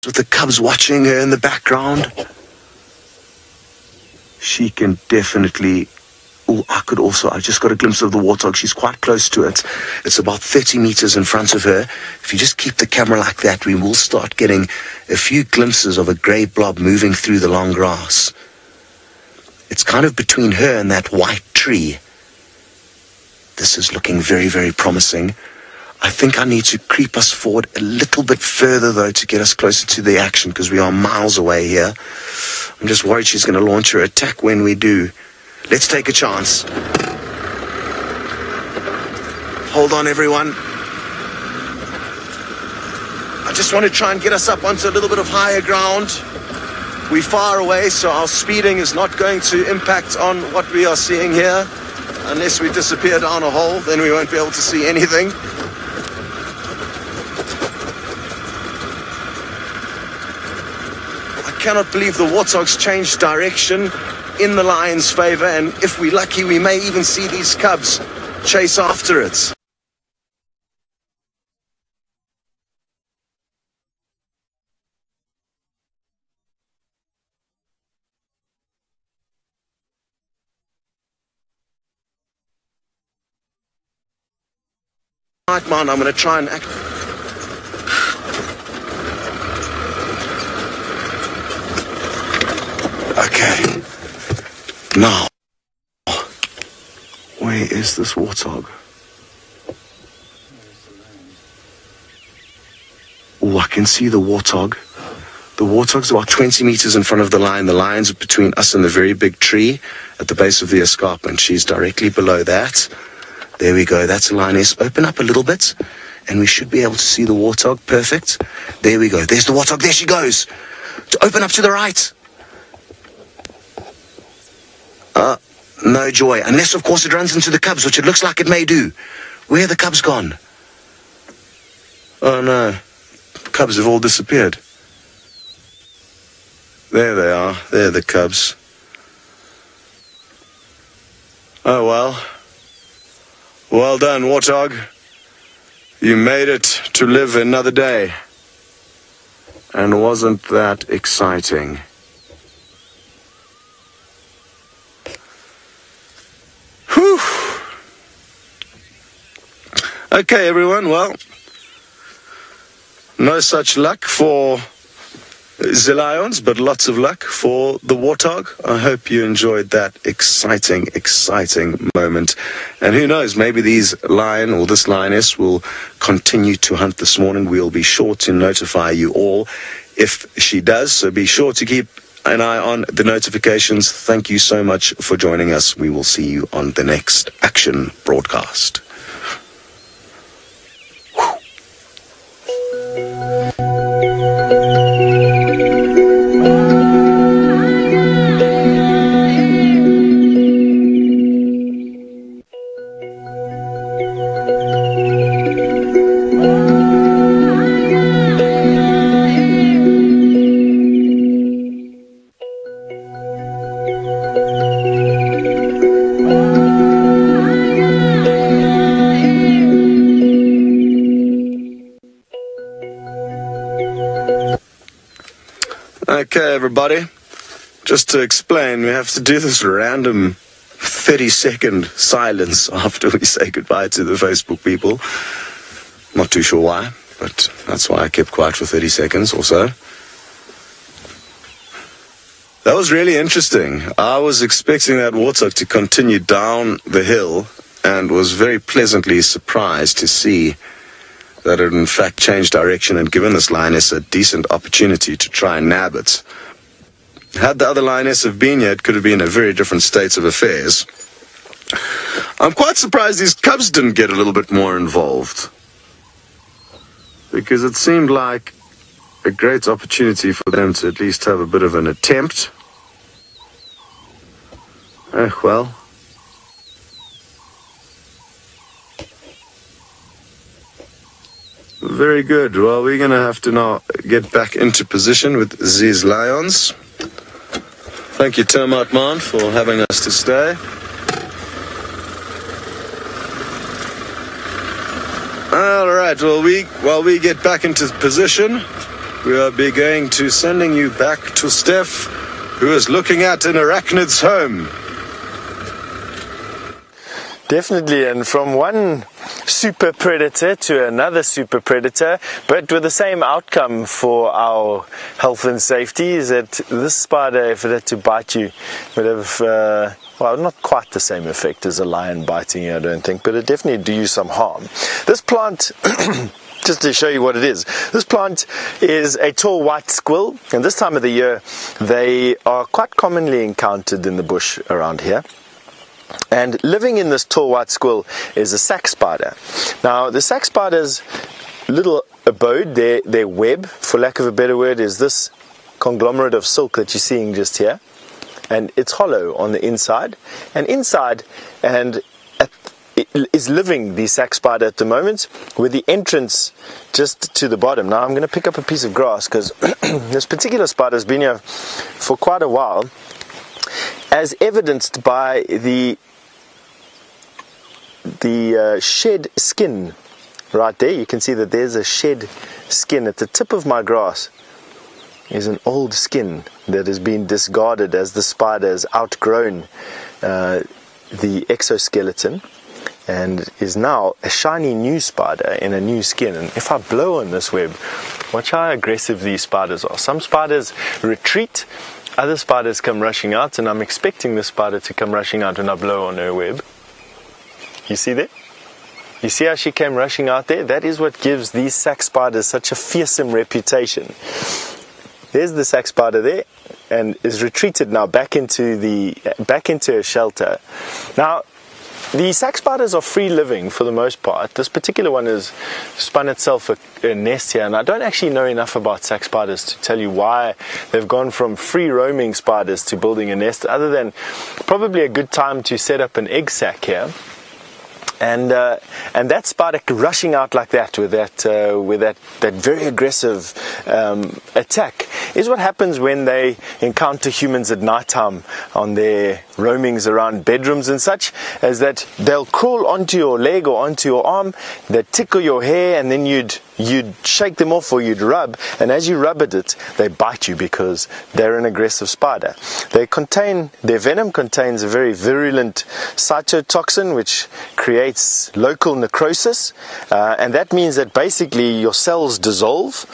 with the cubs watching her in the background. She can definitely... Oh, I just got a glimpse of the warthog. She's quite close to it. It's about 30 meters in front of her. If you just keep the camera like that, we will start getting a few glimpses of a grey blob moving through the long grass. It's kind of between her and that white tree. This is looking very, very promising. I think I need to creep us forward a little bit further, though, to get us closer to the action, because we are miles away here. I'm just worried she's going to launch her attack when we do. Let's take a chance. Hold on, everyone. I just want to try and get us up onto a little bit of higher ground. We're far away, so our speeding is not going to impact on what we are seeing here. Unless we disappear down a hole, then we won't be able to see anything. I cannot believe the warthog's changed direction in the lion's favor, and if we're lucky, we may even see these cubs chase after it. Right, man, I'm going to try and act. Okay. Now, where is this warthog? Oh, I can see the warthog. The warthog's about 20 meters in front of the lion. The lion's between us and the very big tree at the base of the escarpment. She's directly below that. There we go. That's a lioness. Open up a little bit, and we should be able to see the warthog. Perfect. There we go. There's the warthog. There she goes. To open up to the right. No joy. Unless, of course, it runs into the cubs, which it looks like it may do. Where are the cubs gone? Oh, no. The cubs have all disappeared. There they are. They're the cubs. Oh, well. Well done, warthog. You made it to live another day. And wasn't that exciting? Whew. Okay, everyone, well, no such luck for the lions, but lots of luck for the warthog. I hope you enjoyed that exciting moment. And who knows, maybe this lioness will continue to hunt this morning. We'll be sure to notify you all if she does, so be sure to keep an eye on the notifications. Thank you so much for joining us. We will see you on the next Action broadcast. Okay, everybody, just to explain, we have to do this random 30-second silence after we say goodbye to the Facebook people. Not too sure why, but that's why I kept quiet for 30 seconds or so. That was really interesting. I was expecting that warthog to continue down the hill and was very pleasantly surprised to see that it in fact changed direction and given this lioness a decent opportunity to try and nab it. Had the other lioness have been here, it could have been a very different state of affairs. I'm quite surprised these cubs didn't get a little bit more involved, because it seemed like a great opportunity for them to at least have a bit of an attempt. Oh, well. Very good. Well, we're going to have to now get back into position with these lions. Thank you, Termite Man, for having us to stay. All right. Well, while we get back into position, we'll be going to sending you back to Steph, who is looking at an arachnid's home. Definitely, and from one super predator to another super predator, but with the same outcome for our health and safety, is that this spider, if it had to bite you, would have, well, not quite the same effect as a lion biting you, I don't think, but it definitely do you some harm. This plant, just to show you what it is, this plant is a tall white squill, and this time of the year they are quite commonly encountered in the bush around here. And living in this tall white squill is a sack spider. Now, the sack spider's little abode, their web, for lack of a better word, is this conglomerate of silk that you're seeing just here. And it's hollow on the inside. And inside, is living the sack spider at the moment, with the entrance just to the bottom. Now, I'm going to pick up a piece of grass because this particular spider has been here for quite a while, as evidenced by the shed skin right there. You can see that there's a shed skin at the tip of my grass. Is an old skin that has been discarded as the spider has outgrown the exoskeleton and is now a shiny new spider in a new skin. And if I blow on this web, watch how aggressive these spiders are. Some spiders retreat, other spiders come rushing out, and I'm expecting this spider to come rushing out when I blow on her web. You see that? You see how she came rushing out there? That is what gives these sack spiders such a fearsome reputation. There's the sack spider there, and is retreated now back into her shelter. Now, the sack spiders are free living for the most part. This particular one has spun itself a nest here, and I don't actually know enough about sack spiders to tell you why they've gone from free roaming spiders to building a nest, other than probably a good time to set up an egg sack here. And that spider rushing out like that with that very aggressive attack is what happens when they encounter humans at night time on their roamings around bedrooms and such, is that they'll crawl onto your leg or onto your arm, they'd tickle your hair, and then you'd shake them off or you'd rub, and as you rub at it, they bite you because they're an aggressive spider. Their venom contains a very virulent cytotoxin which creates local necrosis, and that means that basically your cells dissolve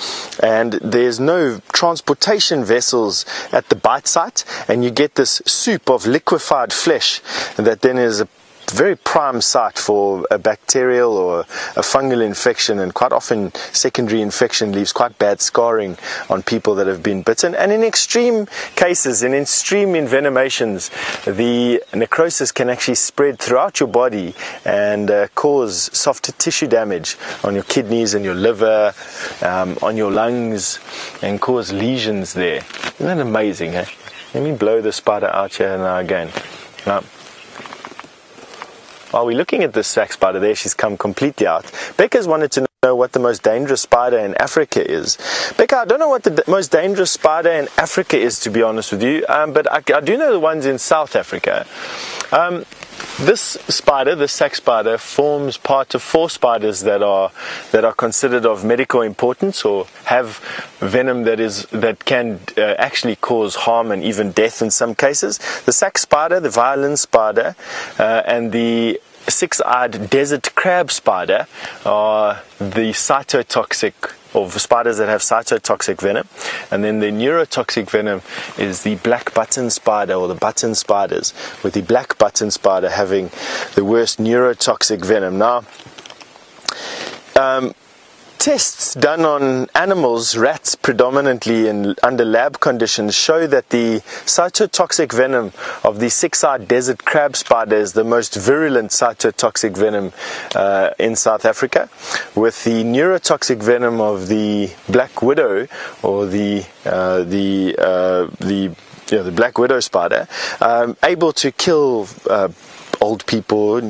and there's no transportation vessels at the bite site, and you get this soup of liquefied flesh that then is a very prime site for a bacterial or a fungal infection, and quite often secondary infection leaves quite bad scarring on people that have been bitten. And in extreme cases, in extreme envenomations, the necrosis can actually spread throughout your body and cause soft tissue damage on your kidneys and your liver, on your lungs, and cause lesions there. Isn't that amazing, eh? Let me blow the spider out here now again. Now, while we're looking at this sack spider there, she's come completely out. Becca's wanted to know what the most dangerous spider in Africa is. Becca, I don't know what the most dangerous spider in Africa is, to be honest with you, but I do know the ones in South Africa. This spider, the sack spider, forms part of 4 spiders that are considered of medical importance or have venom that can actually cause harm and even death in some cases. The sack spider, the violin spider, and the 6-eyed desert crab spider are the cytotoxic, or spiders that have cytotoxic venom. And then the neurotoxic venom is the black button spider, or the button spiders, with the black button spider having the worst neurotoxic venom. Now, tests done on animals, rats predominantly, and under lab conditions show that the cytotoxic venom of the 6-eyed desert crab spider is the most virulent cytotoxic venom in South Africa, with the neurotoxic venom of the black widow, or the black widow spider, able to kill old people,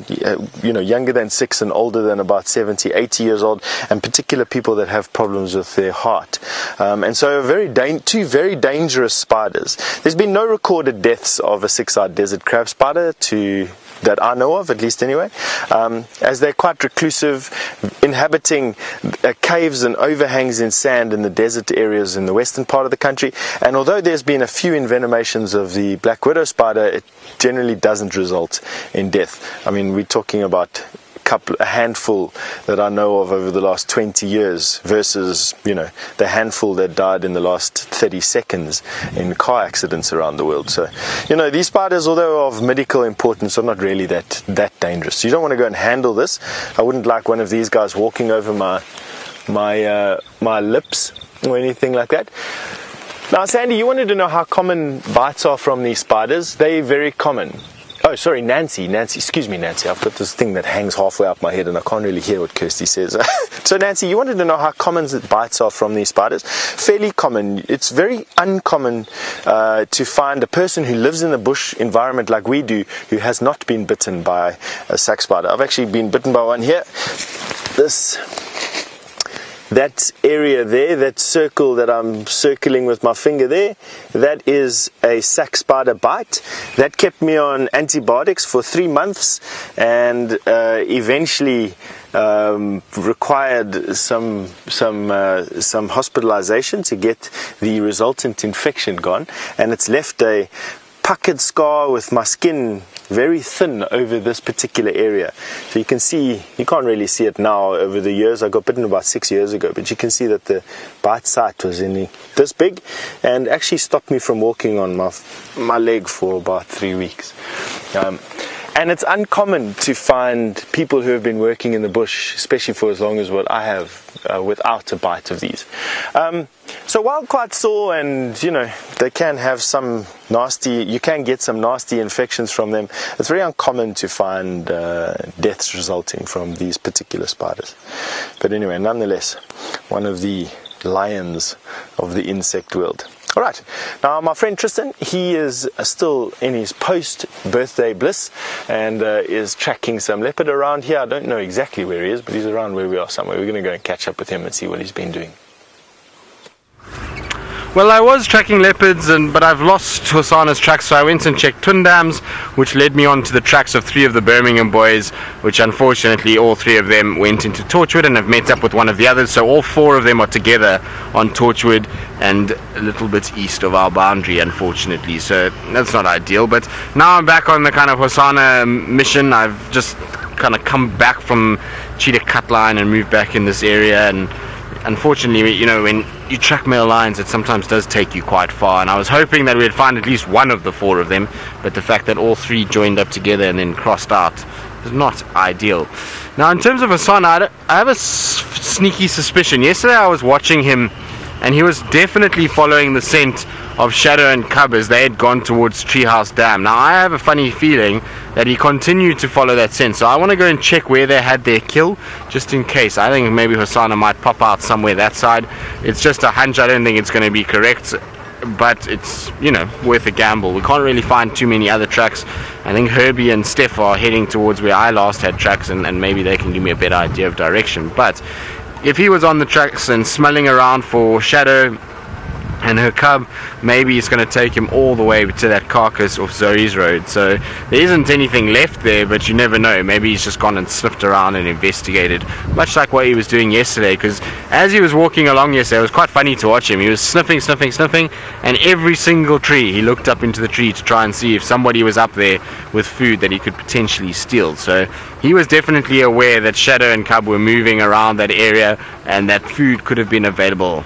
younger than 6 and older than about 70, 80 years old, and particular people that have problems with their heart. And so two very dangerous spiders. There's been no recorded deaths of a 6-eyed desert crab spider to that I know of, at least anyway, as they're quite reclusive, inhabiting caves and overhangs in sand in the desert areas in the western part of the country. And although there's been a few envenomations of the black widow spider, it generally doesn't result in death. I mean, we're talking about a handful that I know of over the last 20 years versus, you know, the handful that died in the last 30 seconds in car accidents around the world. So, you know, these spiders, although of medical importance, are not really that dangerous. So you don't want to go and handle this. I wouldn't like one of these guys walking over my lips or anything like that. Now, Sandy, you wanted to know how common bites are from these spiders. They're very common. Oh, sorry, Nancy, excuse me, Nancy. I've got this thing that hangs halfway up my head and I can't really hear what Kirsty says. So, Nancy, you wanted to know how common bites are from these spiders. Fairly common. It's very uncommon to find a person who lives in the bush environment like we do who has not been bitten by a sac spider. I've actually been bitten by one here. That area there, that circle that I'm circling with my finger there, that is a sac spider bite. That kept me on antibiotics for 3 months and eventually required some hospitalization to get the resultant infection gone, and it's left a puckered scar with my skin very thin over this particular area. So you can see, you can't really see it now over the years. I got bitten about 6 years ago, but you can see that the bite site was this big and actually stopped me from walking on my leg for about 3 weeks. And it's uncommon to find people who have been working in the bush, especially for as long as what I have, without a bite of these. So while quite sore, and you know, they can have some nasty, you can get some nasty infections from them, it's very uncommon to find deaths resulting from these particular spiders. But anyway, nonetheless, one of the lions of the insect world. Alright, now my friend Tristan, he is still in his post-birthday bliss and is tracking some leopard around here. I don't know exactly where he is, but he's around where we are somewhere. We're going to go and catch up with him and see what he's been doing. Well, I was tracking leopards, but I've lost Hosana's tracks, so I went and checked twin dams, which led me on to the tracks of 3 of the Birmingham boys, which unfortunately all 3 of them went into Torchwood and have met up with one of the others, so all 4 of them are together on Torchwood and a little bit east of our boundary, unfortunately, so that's not ideal. But now I'm back on the kind of Hosana mission. I've just kind of come back from cheetah cut line and moved back in this area, and unfortunately, you know, when you track male lions, it sometimes does take you quite far, and I was hoping that we'd find at least one of the 4 of them, but the fact that all 3 joined up together and then crossed out is not ideal. Now, in terms of Hosana, I have a sneaky suspicion. Yesterday I was watching him, and he was definitely following the scent of Shadow and Cub as they had gone towards Treehouse Dam. Now, I have a funny feeling that he continued to follow that scent, so I want to go and check where they had their kill, just in case. I think maybe Hosana might pop out somewhere that side. It's just a hunch. I don't think it's going to be correct, but it's, you know, worth a gamble. We can't really find too many other tracks. I think Herbie and Steph are heading towards where I last had tracks, and maybe they can give me a better idea of direction. But if he was on the tracks and smelling around for Shadow and her cub, maybe it's going to take him all the way to that carcass off Zoe's Road. So there isn't anything left there, but you never know. Maybe he's just gone and sniffed around and investigated, much like what he was doing yesterday, because as he was walking along yesterday, it was quite funny to watch him. He was sniffing, and every single tree, he looked up into the tree to try and see if somebody was up there with food that he could potentially steal. So he was definitely aware that Shadow and Cub were moving around that area and that food could have been available.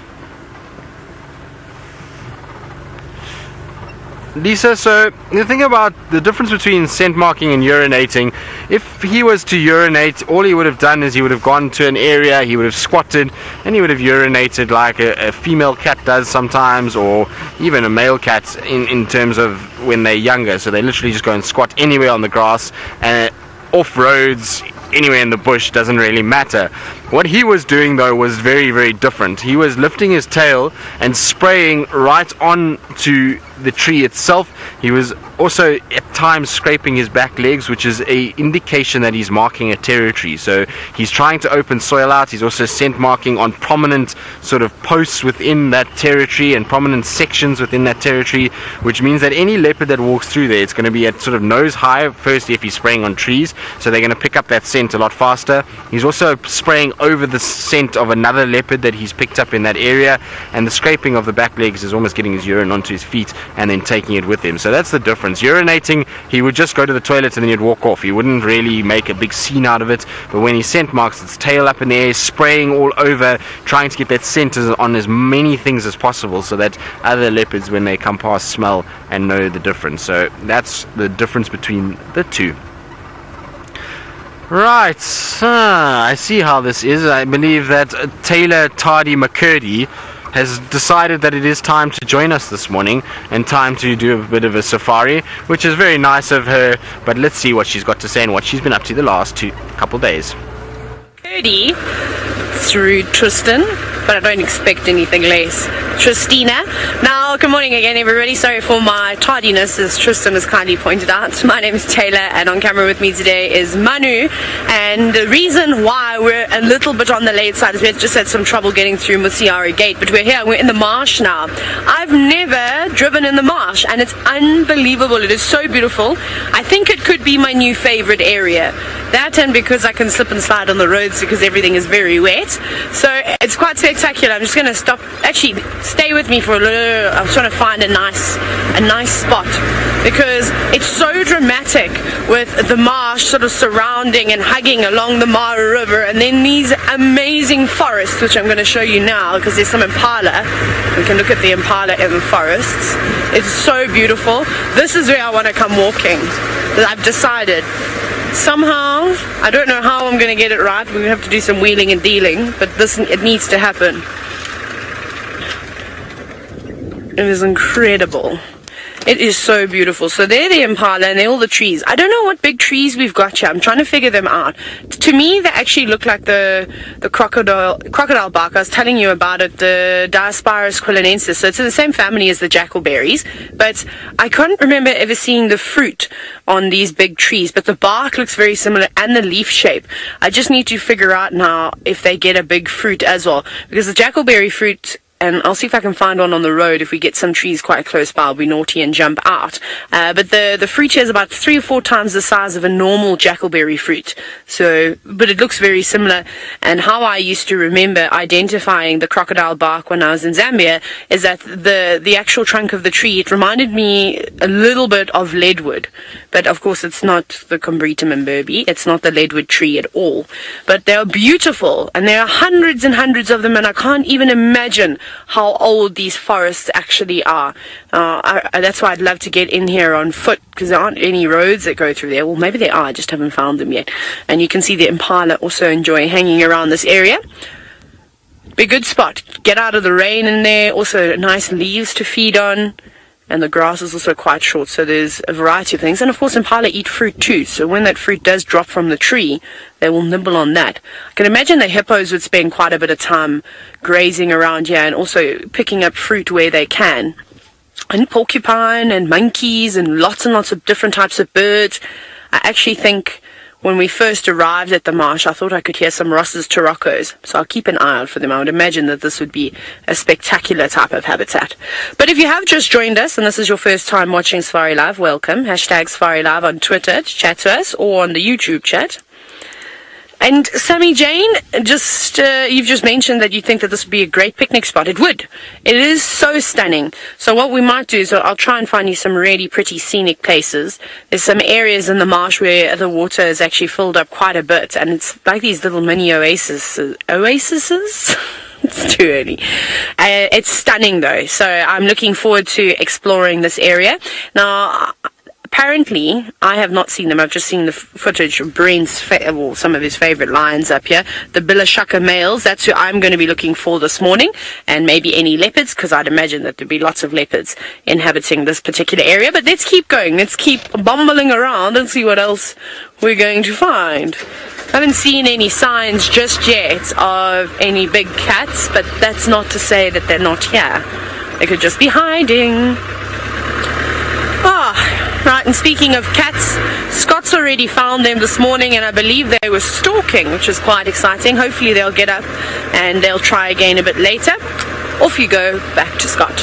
Lisa, so the thing about the difference between scent marking and urinating, if he was to urinate, all he would have done is he would have gone to an area, he would have squatted, and he would have urinated like a female cat does sometimes, or even a male cat in terms of when they're younger. So they literally just go and squat anywhere on the grass, and off roads, anywhere in the bush, doesn't really matter. What he was doing though was very, very different. He was lifting his tail and spraying right on to the tree itself. He was also at times scraping his back legs, which is a indication that he's marking a territory. So he's trying to open soil out. He's also scent marking on prominent sort of posts within that territory and prominent sections within that territory, which means that any leopard that walks through there, it's going to be at sort of nose high, firstly if he's spraying on trees, so they're going to pick up that scent a lot faster. He's also spraying over the scent of another leopard that he's picked up in that area, and the scraping of the back legs is almost getting his urine onto his feet and then taking it with him. So that's the difference. Urinating, he would just go to the toilet and then he'd walk off. He wouldn't really make a big scene out of it, but when he scent marks, its tail up in the air, spraying all over, trying to get that scent on as many things as possible so that other leopards, when they come past, smell and know the difference. So that's the difference between the two. Right, I see how this is. I believe that Taylor Tardy McCurdy has decided that it is time to join us this morning and time to do a bit of a safari, which is very nice of her, but let's see what she's got to say and what she's been up to the last couple days. Curdy through Tristan, but I don't expect anything less. Tristina. Now, good morning again, everybody. Sorry for my tardiness, as Tristan has kindly pointed out. My name is Taylor, and on camera with me today is Manu. And the reason why we're a little bit on the late side is we just had some trouble getting through Musiara Gate, but we're here, we're in the marsh now. I've never driven in the marsh, and it's unbelievable. It is so beautiful. I think it could be my new favorite area. That, and because I can slip and slide on the roads because everything is very wet. So it's quite spectacular. I'm just going to stop. Actually, stay with me for a little. I'm trying to find a nice spot, because it's so dramatic with the marsh sort of surrounding and hugging along the Mara River, and then these amazing forests, which I'm going to show you now because there's some impala. We can look at the impala in the forests. It's so beautiful. This is where I want to come walking. I've decided. Somehow, I don't know how I'm going to get it right. We have to do some wheeling and dealing, but it needs to happen. It is incredible. It is so beautiful. So they're the impala and they're all the trees. I don't know what big trees we've got here. I'm trying to figure them out. To me, they actually look like the crocodile bark. I was telling you about it, the Diospyros quilonensis. So it's in the same family as the jackalberries, but I can't remember ever seeing the fruit on these big trees, but the bark looks very similar and the leaf shape. I just need to figure out now if they get a big fruit as well, because the jackalberry fruit, and I'll see if I can find one on the road. If we get some trees quite close by, I'll be naughty and jump out. But the fruit here is about 3 or 4 times the size of a normal jackalberry fruit. So, but it looks very similar. And how I used to remember identifying the crocodile bark when I was in Zambia is that the actual trunk of the tree, it reminded me a little bit of leadwood. But of course, it's not the Combretum imberbe. It's not the leadwood tree at all. But they are beautiful, and there are hundreds and hundreds of them, and I can't even imagine how old these forests actually are. That's why I'd love to get in here on foot, because there aren't any roads that go through there. Well, maybe there are, I just haven't found them yet. And you can see the impala also enjoy hanging around this area. Be a good spot. Get out of the rain in there. Also nice leaves to feed on. And the grass is also quite short, so there's a variety of things. And of course, impala eat fruit too, so when that fruit does drop from the tree, they will nibble on that. I can imagine the hippos would spend quite a bit of time grazing around here and also picking up fruit where they can. And porcupine and monkeys and lots of different types of birds. I actually think when we first arrived at the marsh, I thought I could hear some Ross's turacos, so I'll keep an eye out for them. I would imagine that this would be a spectacular type of habitat. But if you have just joined us and this is your first time watching Safari Live, welcome. Hashtag Safari Live on Twitter to chat to us, or on the YouTube chat. And Sammy Jane, you've just mentioned that you think that this would be a great picnic spot. It would. It is so stunning. So what we might do is I'll try and find you some really pretty scenic places. There's some areas in the marsh where the water is actually filled up quite a bit, and it's like these little mini oases? It's too early. It's stunning though, so I'm looking forward to exploring this area. Now, apparently, I have not seen them. I've just seen the footage of Brent's, some of his favorite lions up here. The Bilashaka males, that's who I'm going to be looking for this morning. And maybe any leopards, because I'd imagine that there'd be lots of leopards inhabiting this particular area. But let's keep going. Let's keep bumbling around and see what else we're going to find. I haven't seen any signs just yet of any big cats, but that's not to say that they're not here. They could just be hiding. Right, and speaking of cats, Scott's already found them this morning, and I believe they were stalking, which is quite exciting. Hopefully they'll get up and they'll try again a bit later. Off you go, back to Scott.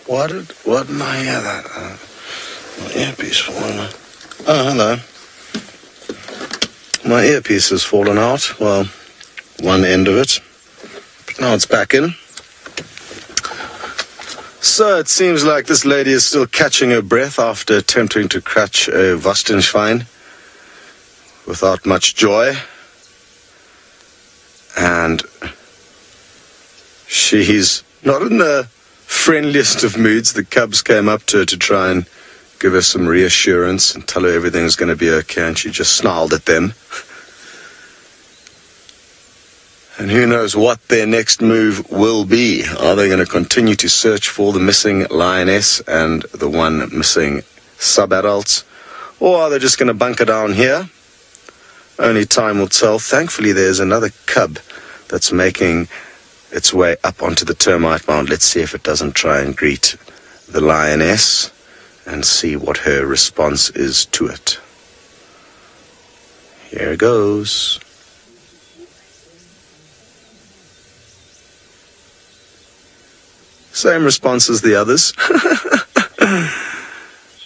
What did I hear that? My earpiece falling out. Oh, hello. My earpiece has fallen out. Well, one end of it. But now it's back in. So it seems like this lady is still catching her breath after attempting to catch a Wastenschwein without much joy. And she's not in the friendliest of moods. The cubs came up to her to try and give her some reassurance and tell her everything's going to be okay, and she just snarled at them. And who knows what their next move will be. Are they going to continue to search for the missing lioness and the one missing sub-adults? Or are they just going to bunker down here? Only time will tell. Thankfully, there's another cub that's making its way up onto the termite mound. Let's see if it doesn't try and greet the lioness and see what her response is to it. Here it goes. Same response as the others.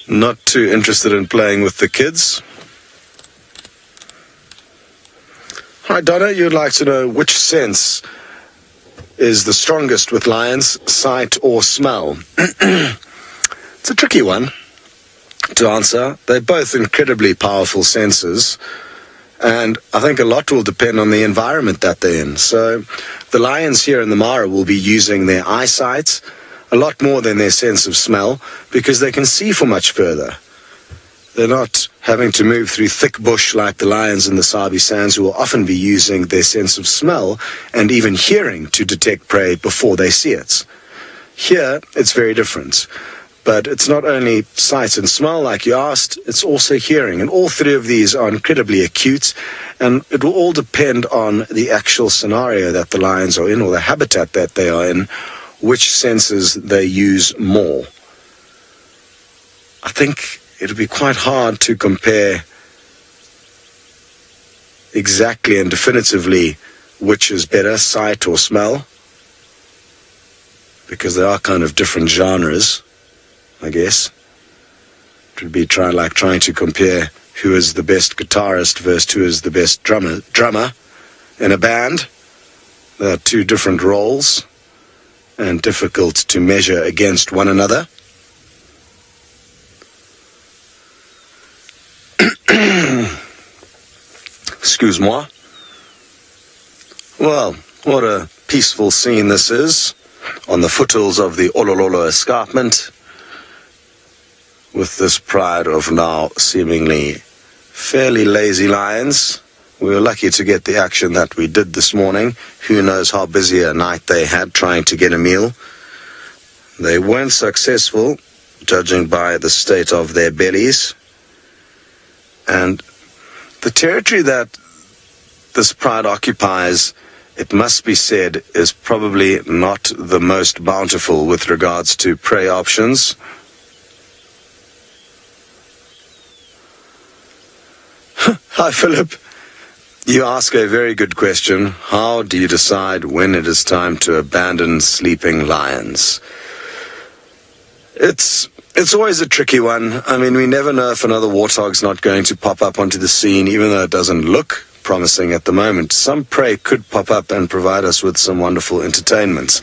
Not too interested in playing with the kids. Hi, Donna, you'd like to know which sense is the strongest with lions, sight or smell? It's a tricky one to answer. They're both incredibly powerful senses, and I think a lot will depend on the environment that they're in. So the lions here in the Mara will be using their eyesight a lot more than their sense of smell, because they can see for much further. They're not having to move through thick bush like the lions in the Sabi sands, who will often be using their sense of smell and even hearing to detect prey before they see it. Here, it's very different. But it's not only sight and smell, like you asked, it's also hearing. And all three of these are incredibly acute, and it will all depend on the actual scenario that the lions are in, or the habitat that they are in, which senses they use more. I think it'll be quite hard to compare exactly and definitively which is better, sight or smell, because they are kind of different genres, I guess. It would be trying to compare who is the best guitarist versus who is the best drummer in a band. There are two different roles and difficult to measure against one another. Excuse-moi. Well, what a peaceful scene this is on the foothills of the Olololo escarpment, with this pride of now seemingly fairly lazy lions. We were lucky to get the action that we did this morning. Who knows how busy a night they had trying to get a meal. They weren't successful, judging by the state of their bellies. And the territory that this pride occupies, it must be said, is probably not the most bountiful with regards to prey options. Hi, Philip. You ask a very good question. How do you decide when it is time to abandon sleeping lions? It's always a tricky one. I mean, we never know if another warthog's not going to pop up onto the scene, even though it doesn't look promising at the moment. Some prey could pop up and provide us with some wonderful entertainment.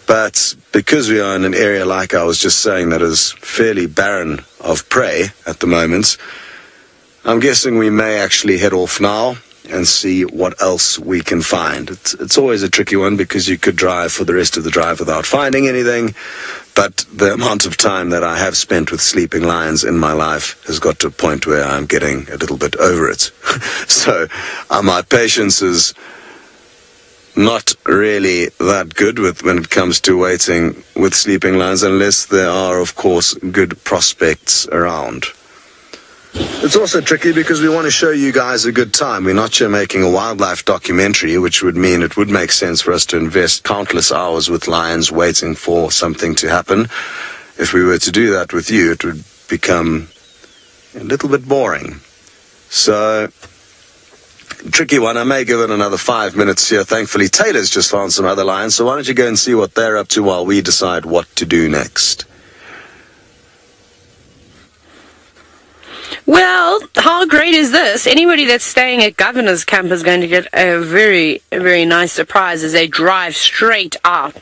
But because we are in an area, like I was just saying, that is fairly barren of prey at the moment, I'm guessing we may actually head off now and see what else we can find. It's always a tricky one, because you could drive for the rest of the drive without finding anything, but the amount of time that I have spent with sleeping lions in my life has got to a point where I'm getting a little bit over it. So my patience is not really that good when it comes to waiting with sleeping lions, unless there are, of course, good prospects around. It's also tricky because we want to show you guys a good time. We're not here making a wildlife documentary, which would mean it would make sense for us to invest countless hours with lions waiting for something to happen. If we were to do that with you, it would become a little bit boring. So, tricky one. I may give it another 5 minutes here. Thankfully, Taylor's just found some other lions, so why don't you go and see what they're up to while we decide what to do next. Well, how great is this? Anybody that's staying at Governor's Camp is going to get a very, very nice surprise as they drive straight out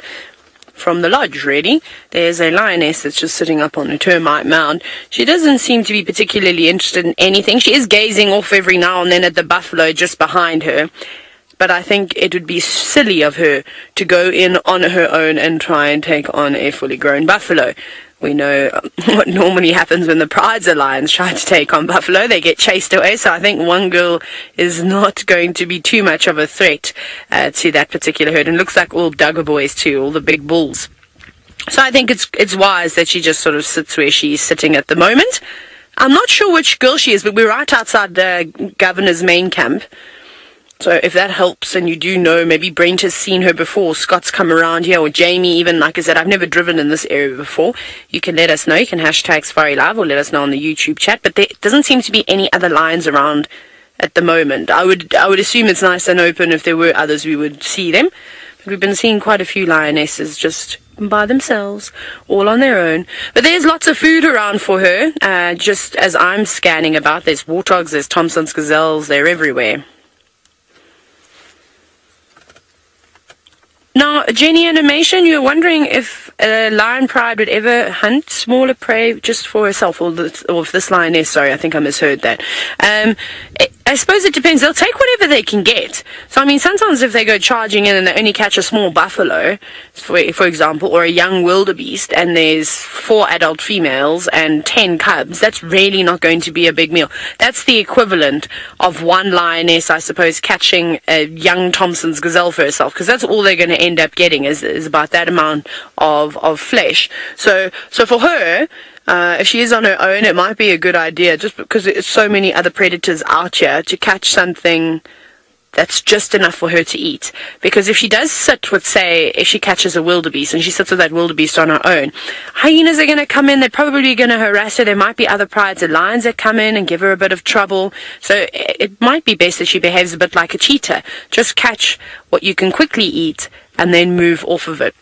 from the lodge, really. There's a lioness that's just sitting up on a termite mound. She doesn't seem to be particularly interested in anything. She is gazing off every now and then at the buffalo just behind her. But I think it would be silly of her to go in on her own and try and take on a fully grown buffalo. We know what normally happens when the prides lions try to take on buffalo. They get chased away, so I think one girl is not going to be too much of a threat to that particular herd. And looks like all Duggar boys too, all the big bulls. So I think it's wise that she just sort of sits where she's sitting at the moment. I'm not sure which girl she is, but we're right outside the Governor's main camp. So if that helps, and you do know, maybe Brent has seen her before, Scott's come around here, or Jamie even, like I said, I've never driven in this area before. You can let us know. You can hashtag Safari Live or let us know on the YouTube chat. But there doesn't seem to be any other lions around at the moment. I would assume it's nice and open. If there were others, we would see them. But we've been seeing quite a few lionesses just by themselves, all on their own. But there's lots of food around for her. Just as I'm scanning about, there's warthogs, there's Thompson's gazelles, they're everywhere. Now, Jenny Animation, you were wondering if a lion pride would ever hunt smaller prey just for herself, or if this lioness, sorry, I think I misheard that. I suppose it depends. They'll take whatever they can get. So, I mean, sometimes if they go charging in and they only catch a small buffalo, for example, or a young wildebeest, and there's 4 adult females and 10 cubs, that's really not going to be a big meal. That's the equivalent of one lioness, I suppose, catching a young Thompson's gazelle for herself, because that's all they're going to end up getting is about that amount of flesh. So for her, if she is on her own, it might be a good idea, just because there's so many other predators out here, to catch something that's just enough for her to eat. Because if she does sit with, say, if she catches a wildebeest and she sits with that wildebeest on her own, hyenas are going to come in, they're probably going to harass her. There might be other prides and lions that come in and give her a bit of trouble. So it might be best that she behaves a bit like a cheetah. Just catch what you can quickly eat and then move off of it.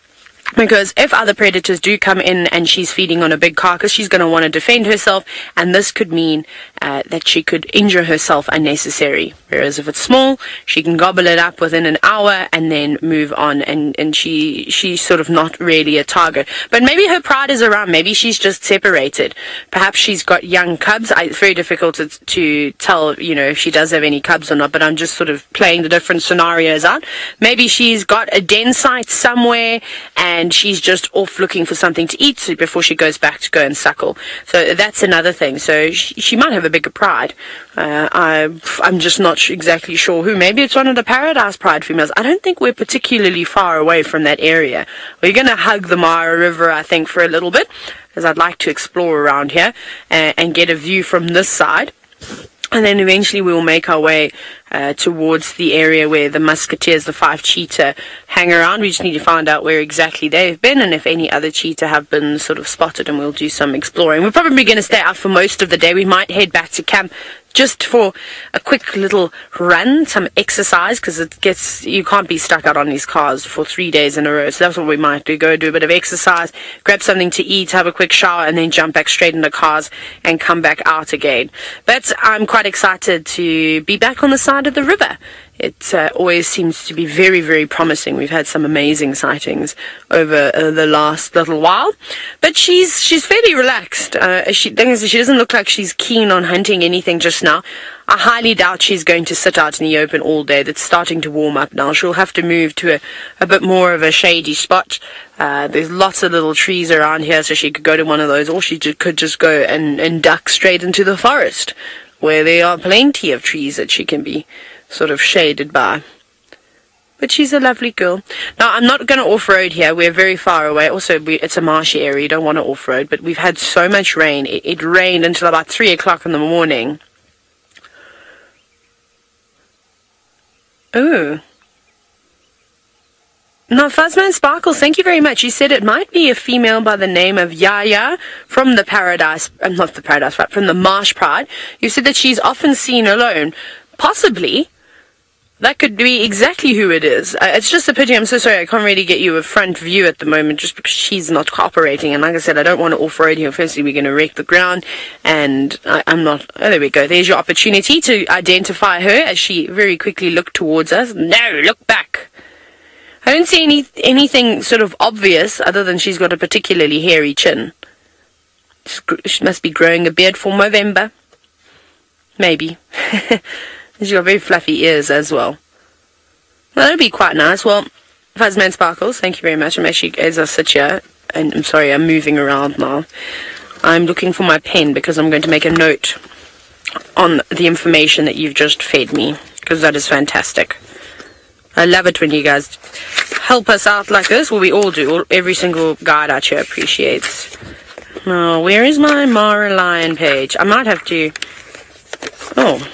Because if other predators do come in and she's feeding on a big carcass, she's going to want to defend herself, and this could mean that she could injure herself unnecessarily. Whereas if it's small, she can gobble it up within an hour and then move on, and she's sort of not really a target. But maybe her pride is around. Maybe she's just separated. Perhaps she's got young cubs. It's very difficult to tell, you know, if she does have any cubs or not, but I'm just sort of playing the different scenarios out. Maybe she's got a den site somewhere and she's just off looking for something to eat before she goes back to go and suckle. So that's another thing. So she might have a bigger pride. I'm just not exactly sure who. Maybe it's one of the Paradise Pride females. I don't think we're particularly far away from that area. We're going to hug the Mara River, I think, for a little bit, because I'd like to explore around here and get a view from this side. And then eventually we will make our way towards the area where the musketeers, the 5 cheetah, hang around. We just need to find out where exactly they've been and if any other cheetah have been sort of spotted, and we'll do some exploring. We're probably going to stay out for most of the day. We might head back to camp just for a quick little run, some exercise, because you can't be stuck out on these cars for 3 days in a row. So that's what we might do. Go do a bit of exercise, grab something to eat, have a quick shower, and then jump back straight in the cars and come back out again. But I'm quite excited to be back on the side of the river. It always seems to be very, very promising. We've had some amazing sightings over the last little while. But she's fairly relaxed. She doesn't look like she's keen on hunting anything just now. I highly doubt she's going to sit out in the open all day. That's starting to warm up now. She'll have to move to a bit more of a shady spot. There's lots of little trees around here, so she could go to one of those, or she could just go and duck straight into the forest, where there are plenty of trees that she can be sort of shaded by. But she's a lovely girl. Now, I'm not going to off-road here. We're very far away. Also, it's a marshy area. You don't want to off-road. But we've had so much rain. It rained until about 3 o'clock in the morning. Ooh. Now, Fuzzman Sparkles, thank you very much. You said it might be a female by the name of Yaya from the Paradise, not the Paradise Pride, from the Marsh Pride. You said that she's often seen alone. Possibly. That could be exactly who it is. It's just a pity. I'm so sorry. I can't really get you a front view at the moment just because she's not cooperating. And like I said, I don't want to off-road here. Firstly, we're going to wreck the ground. And I'm not... Oh, there we go. There's your opportunity to identify her as she very quickly looked towards us. No, look back. I don't see anything sort of obvious other than she's got a particularly hairy chin. She must be growing a beard for November. Maybe. She's got very fluffy ears as well. Well, that'd be quite nice. Well, Fuzzman Sparkles, thank you very much. I'm actually, as I sit here, and I'm sorry, I'm moving around now. I'm looking for my pen because I'm going to make a note on the information that you've just fed me, because that is fantastic. I love it when you guys help us out like this. Well, we all do. Every single guide out here appreciates. Now, where is my Mara Lion page? I might have to... Oh...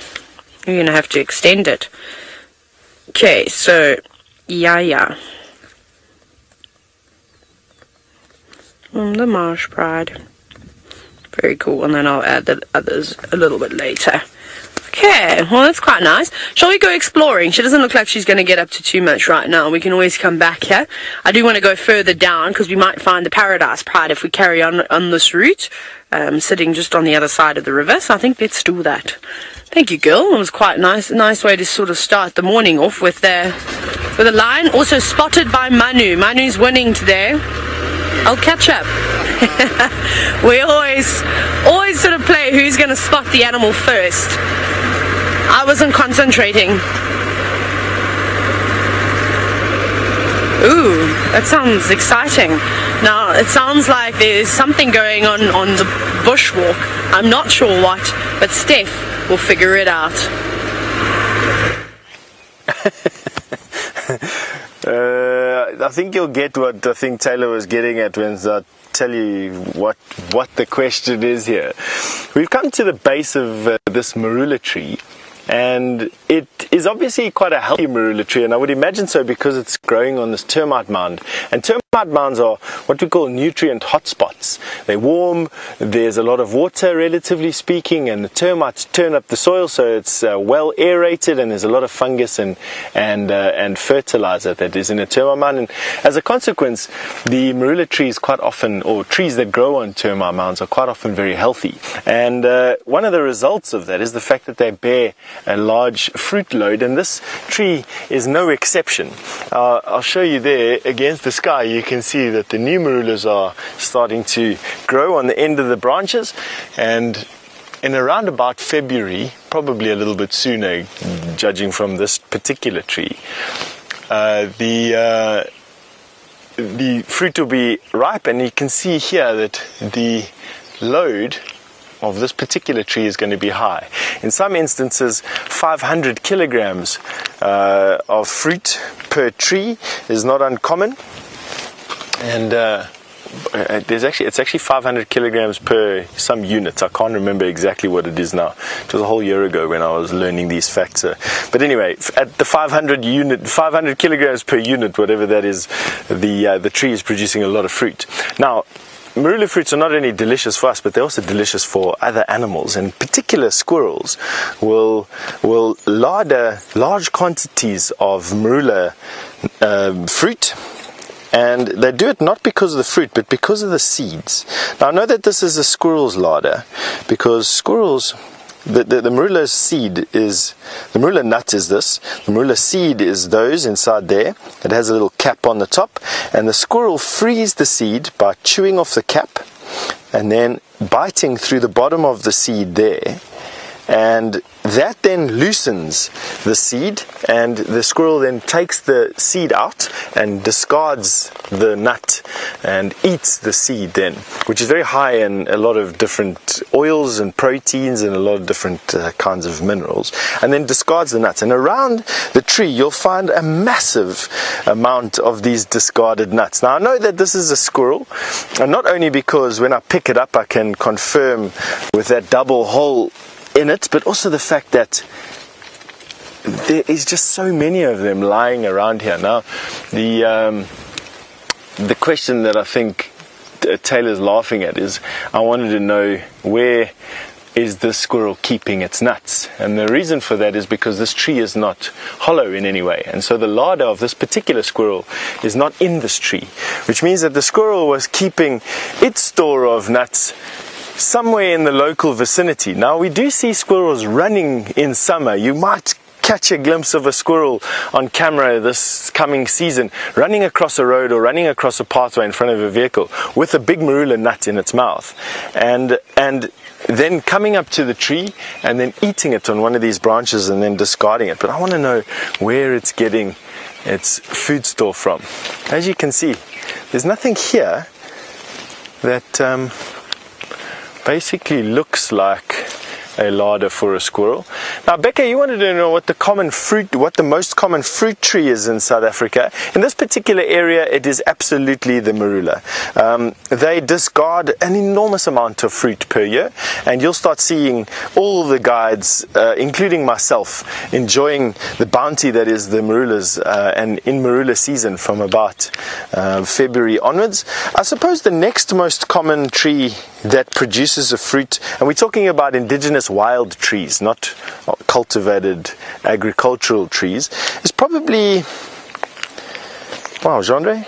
You're going to have to extend it. Okay, so, yeah. The Marsh Pride. Very cool, and then I'll add the others a little bit later. Okay, well that's quite nice. Shall we go exploring? She doesn't look like she's going to get up to too much right now. We can always come back here. I do want to go further down because we might find the Paradise Pride if we carry on this route. Sitting just on the other side of the river, so I think let's do that. Thank you, girl. It was quite nice. A nice way to sort of start the morning off with a lion. Also spotted by Manu. Manu's winning today. I'll catch up. We always sort of play who's going to spot the animal first. I wasn't concentrating. Ooh, that sounds exciting. Now, it sounds like there's something going on the bushwalk. I'm not sure what, but Steph will figure it out. I think you'll get what I think Taylor was getting at when I tell you what the question is here. We've come to the base of this marula tree, and it is obviously quite a healthy marula tree, and I would imagine so because it's growing on this termite mound. And termite mounds are what we call nutrient hotspots. They're warm, there's a lot of water relatively speaking, and the termites turn up the soil so it's well aerated, and there's a lot of fungus and fertilizer that is in a termite mound. And as a consequence, the marula trees quite often, or trees that grow on termite mounds, are quite often very healthy. And one of the results of that is the fact that they bear a large fruit load, and this tree is no exception. I'll show you there against the sky. You can see that the new marulas are starting to grow on the end of the branches, and in around about February, probably a little bit sooner judging from this particular tree, the fruit will be ripe, and you can see here that the load of this particular tree is going to be high. In some instances, 500 kilograms of fruit per tree is not uncommon, and it's actually 500 kilograms per some units. I can't remember exactly what it is now. It was a whole year ago when I was learning these facts. But anyway, at the 500 kilograms per unit, whatever that is, the tree is producing a lot of fruit. Now, marula fruits are not only delicious for us, but they're also delicious for other animals. In particular, squirrels will larder large quantities of marula fruit, and they do it not because of the fruit, but because of the seeds. Now, I know that this is a squirrel's larder because squirrels, the marula seed is, the marula nut is this, the marula seed is those inside there. It has a little cap on the top, and the squirrel frees the seed by chewing off the cap and then biting through the bottom of the seed there, and that then loosens the seed, and the squirrel then takes the seed out and discards the nut and eats the seed then, which is very high in a lot of different oils and proteins and a lot of different kinds of minerals, and then discards the nuts. And around the tree you'll find a massive amount of these discarded nuts. Now I know that this is a squirrel, and not only because when I pick it up I can confirm with that double hole in it, but also the fact that there is just so many of them lying around here. Now the question that I think Taylor's laughing at is, I wanted to know, where is this squirrel keeping its nuts? And the reason for that is because this tree is not hollow in any way, and so the larder of this particular squirrel is not in this tree, which means that the squirrel was keeping its store of nuts somewhere in the local vicinity. Now we do see squirrels running in summer. You might catch a glimpse of a squirrel on camera this coming season running across a road or running across a pathway in front of a vehicle with a big marula nut in its mouth, and then coming up to the tree and then eating it on one of these branches and then discarding it. But I want to know where it's getting its food store from. As you can see, there's nothing here that basically looks like a larder for a squirrel. Now Becca, you wanted to know what the most common fruit tree is in South Africa. In this particular area it is absolutely the marula. They discard an enormous amount of fruit per year, and you'll start seeing all the guides, including myself, enjoying the bounty that is the marulas, and in marula season from about February onwards. I suppose the next most common tree that produces a fruit, and we're talking about indigenous wild trees, not cultivated agricultural trees, is probably, wow, genre,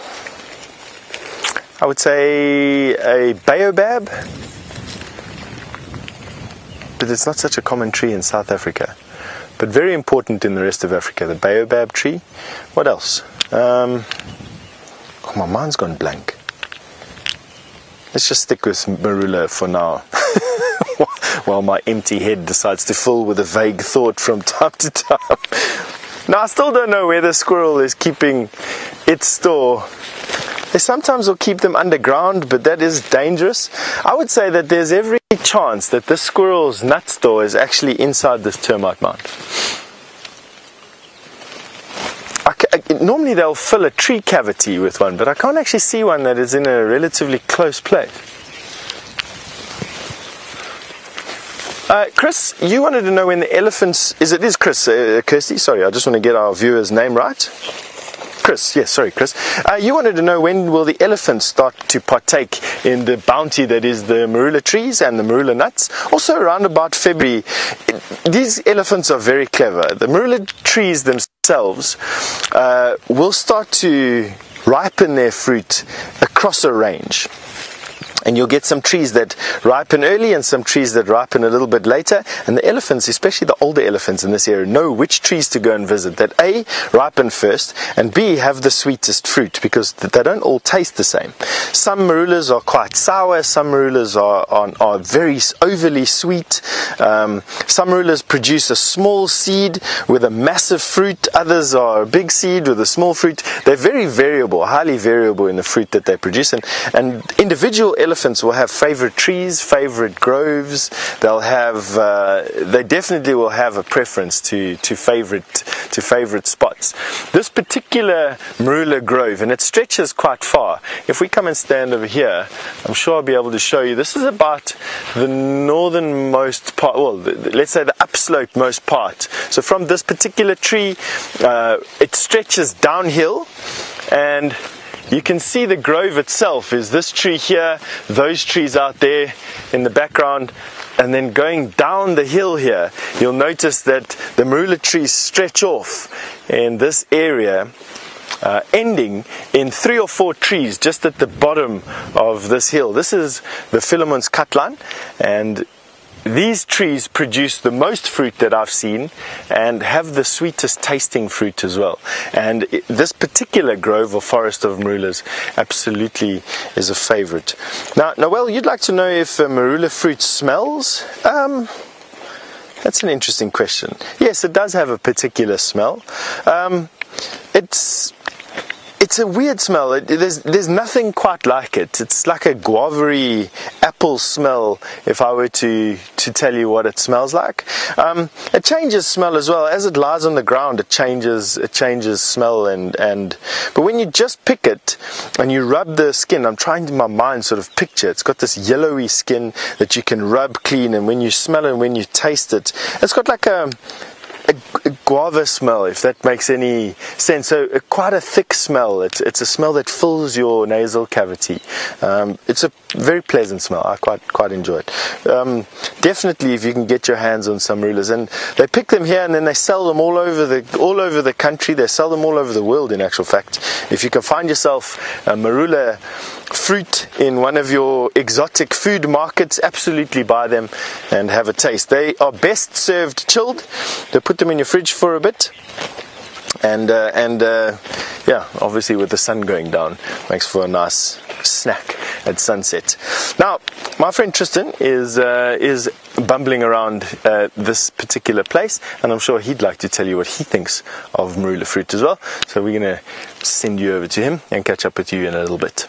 I would say a baobab, but it's not such a common tree in South Africa, but very important in the rest of Africa. The baobab tree. What else? Oh, my mind's gone blank. Let's just stick with marula for now, while my empty head decides to fill with a vague thought from time to time. Now, I still don't know where the squirrel is keeping its store. They sometimes will keep them underground, but that is dangerous. I would say that there's every chance that this squirrel's nut store is actually inside this termite mound. Normally they'll fill a tree cavity with one, but I can't actually see one that is in a relatively close place. Chris, you wanted to know when the elephants... Is Chris, Kirsty? Sorry, I just want to get our viewer's name right. Chris, yes, sorry, Chris. You wanted to know when will the elephants start to partake in the bounty that is the marula trees and the marula nuts. Also around about February. These elephants are very clever. The marula trees themselves will start to ripen their fruit across a range. And you'll get some trees that ripen early and some trees that ripen a little bit later. And the elephants, especially the older elephants in this area, know which trees to go and visit, that A, ripen first, and B, have the sweetest fruit, because they don't all taste the same. Some marulas are quite sour, some marulas are very overly sweet. Some marulas produce a small seed with a massive fruit, others are a big seed with a small fruit. They're very variable, highly variable in the fruit that they produce, and individual elephants will have favorite trees, favorite groves. They'll have, they definitely will have a preference to favorite spots. This particular marula grove, and it stretches quite far. If we come and stand over here, I'm sure I'll be able to show you. This is about the northernmost part, well, let's say the upslope most part. So from this particular tree, it stretches downhill, and you can see the grove itself is this tree here, those trees out there in the background, and then going down the hill here, you'll notice that the marula trees stretch off in this area, ending in 3 or 4 trees just at the bottom of this hill. This is the Philemon's Katlan, and these trees produce the most fruit that I've seen and have the sweetest tasting fruit as well. And this particular grove or forest of marulas absolutely is a favorite. Now, Noel, you'd like to know if marula fruit smells? That's an interesting question. Yes, it does have a particular smell. It's a weird smell. There's nothing quite like it. It's like a guava-y apple smell, if I were to tell you what it smells like. It changes smell as well. As it lies on the ground, it changes smell but when you just pick it and you rub the skin, I'm trying to in my mind sort of picture, it's got this yellowy skin that you can rub clean, and when you smell it and when you taste it, it's got like a guava smell, if that makes any sense. So quite a thick smell. It's a smell that fills your nasal cavity. It's a very pleasant smell. I quite enjoy it. Definitely, if you can get your hands on some marulas, and they pick them here and then they sell them all over the country. They sell them all over the world. In actual fact, if you can find yourself a marula fruit in one of your exotic food markets, absolutely buy them and have a taste. They are best served chilled. They put them in your fridge for a bit, and yeah, obviously with the sun going down, makes for a nice snack at sunset. Now, my friend Tristan is bumbling around this particular place, and I'm sure he'd like to tell you what he thinks of marula fruit as well. So we're going to send you over to him and catch up with you in a little bit.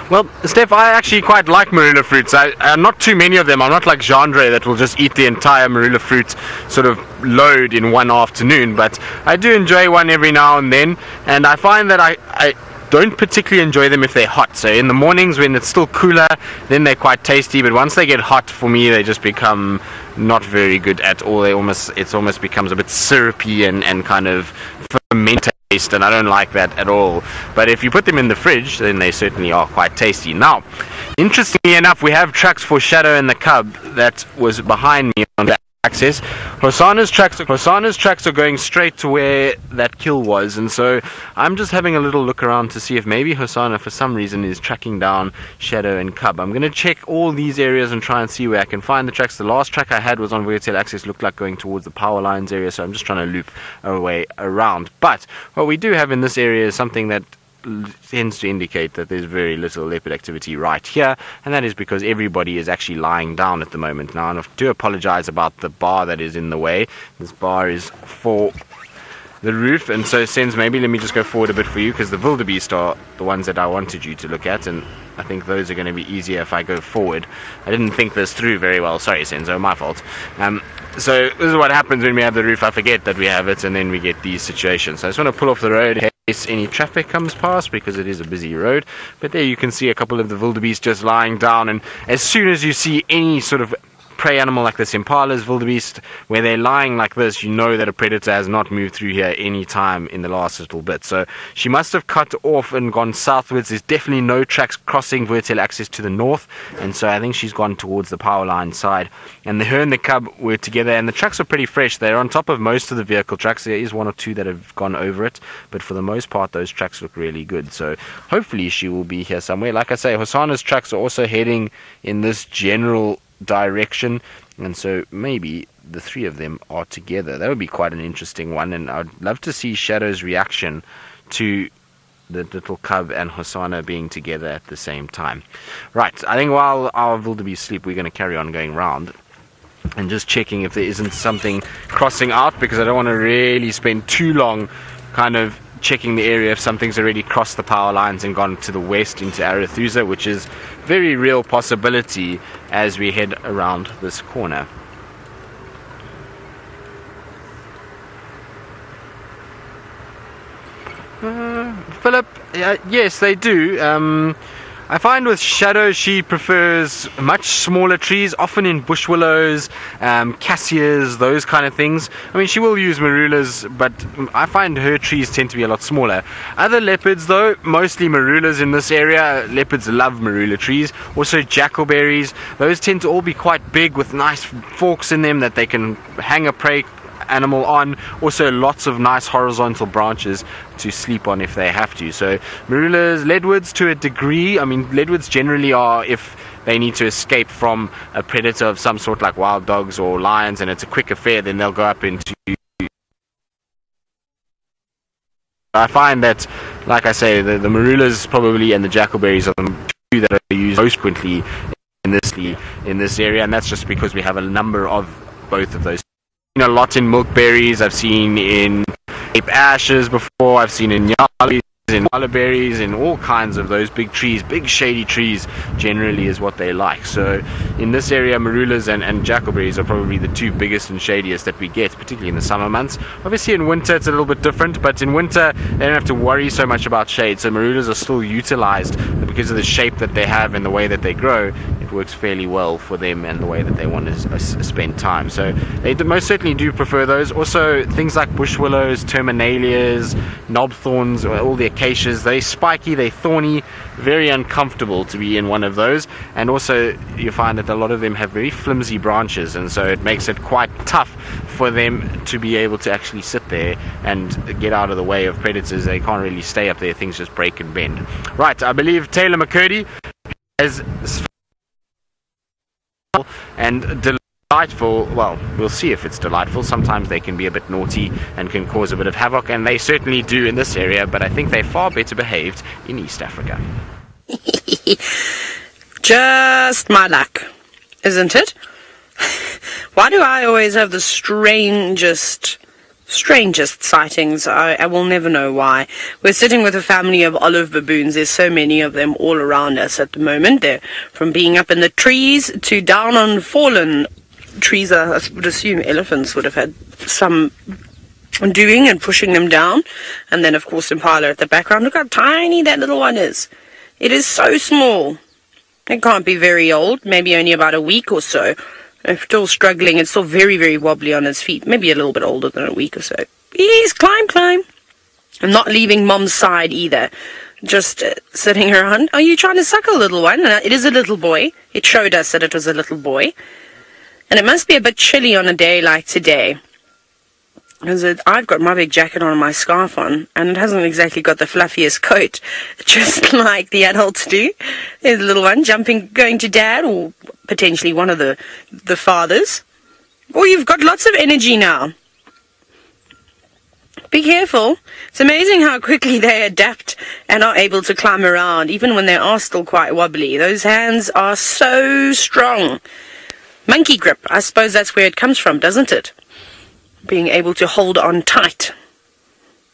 Well, Steph, I actually quite like marula fruits. Not too many of them. I'm not like Jandre that will just eat the entire marula fruit sort of load in one afternoon, but I do enjoy one every now and then, and I find that I don't particularly enjoy them if they're hot. So in the mornings when it's still cooler, then they're quite tasty, but once they get hot, for me, they just become not very good at all. It almost becomes a bit syrupy and kind of fermented, and I don't like that at all. But if you put them in the fridge, then they certainly are quite tasty. Now, interestingly enough, we have tracks for Shadow and the Cub that was behind me on that access. Hosanna's tracks are going straight to where that kill was, and so I'm just having a little look around to see if maybe Hosanna for some reason is tracking down Shadow and Cub. I'm going to check all these areas and try and see where I can find the tracks. The last track I had was on vertical access, looked like going towards the power lines area, so I'm just trying to loop our way around. But what we do have in this area is something that tends to indicate that there's very little leopard activity right here, and that is because everybody is actually lying down at the moment. Now, I do apologize about the bar that is in the way. This bar is for the roof, and so Sens, maybe let me just go forward a bit for you, because the wildebeest are the ones that I wanted you to look at, and I think those are going to be easier if I go forward. I didn't think this through very well. Sorry, Senzo, my fault. So this is what happens when we have the roof. I forget that we have it, and then we get these situations. So I just want to pull off the road in case any traffic comes past, because it is a busy road. But there you can see a couple of the wildebeest just lying down, and as soon as you see any sort of prey animal like this, impalas, wildebeest, where they're lying like this, you know that a predator has not moved through here any time in the last little bit. So she must have cut off and gone southwards. There's definitely no tracks crossing vertical access to the north, and so I think she's gone towards the power line side. And her and the cub were together, and the tracks are pretty fresh. They're on top of most of the vehicle tracks. There is one or two that have gone over it, but for the most part those tracks look really good. So hopefully she will be here somewhere. Like I say, Hosanna's tracks are also heading in this general direction, and so maybe the three of them are together. That would be quite an interesting one, and I'd love to see Shadow's reaction to the little cub and Hosanna being together at the same time. Right, I think while our wildebeest sleep, we're going to carry on going round and just checking if there isn't something crossing out, because I don't want to really spend too long kind of checking the area if something's already crossed the power lines and gone to the west into Arethusa, which is very real possibility as we head around this corner. Philip, yes, they do. I find with Shadow she prefers much smaller trees, often in bush willows, cassias, those kind of things. I mean, she will use marulas, but I find her trees tend to be a lot smaller. Other leopards, though, mostly marulas in this area. Leopards love marula trees. Also jackalberries. Those tend to all be quite big with nice forks in them that they can hang a prey animal on. Also lots of nice horizontal branches to sleep on if they have to. So marulas, leadwoods to a degree. I mean, leadwoods generally are if they need to escape from a predator of some sort like wild dogs or lions and it's a quick affair, then they'll go up into... I find that, like I say, the marulas probably and the jackalberries are the two that are used most frequently in in this area, and that's just because we have a number of both of those. I've seen a lot in milkberries, I've seen in ape ashes before, I've seen in yallies, in berries, and all kinds of those big trees, big shady trees generally is what they like. So in this area, marulas and jackalberries are probably the two biggest and shadiest that we get, particularly in the summer months. Obviously in winter it's a little bit different, but in winter they don't have to worry so much about shade, so marulas are still utilized because of the shape that they have and the way that they grow. It works fairly well for them and the way that they want to spend time. So they most certainly do prefer those. Also things like bush willows, terminalias, knobthorns, all the acacias, they're spiky, they're thorny, very uncomfortable to be in one of those. And also you find that a lot of them have very flimsy branches, and so it makes it quite tough for them to be able to actually sit there and get out of the way of predators. They can't really stay up there, things just break and bend. Right, I believe Taylor McCurdy has and delightful. Well, we'll see if it's delightful. Sometimes they can be a bit naughty and can cause a bit of havoc, and they certainly do in this area, but I think they're far better behaved in East Africa. Just my luck, isn't it? Why do I always have the strangest sightings? I will never know why. We're sitting with a family of olive baboons. There's so many of them all around us at the moment. They're from being up in the trees to down on fallen trees. I would assume elephants would have had some doing and pushing them down. And then of course Impala at the background. Look how tiny that little one is. It is so small. It can't be very old, maybe only about a week or so. It's still struggling. It's still very, very wobbly on its feet. Maybe a little bit older than a week or so. Please, climb, climb. I'm not leaving Mom's side either. Just sitting around. Are you trying to suckle, little one? It is a little boy. It showed us that it was a little boy. And it must be a bit chilly on a day like today. Because I've got my big jacket on and my scarf on, and it hasn't exactly got the fluffiest coat, just like the adults do. There's a little one jumping, going to dad, or potentially one of the fathers. Oh, you've got lots of energy now. Be careful. It's amazing how quickly they adapt and are able to climb around, even when they are still quite wobbly. Those hands are so strong. Monkey grip, I suppose that's where it comes from, doesn't it? Being able to hold on tight.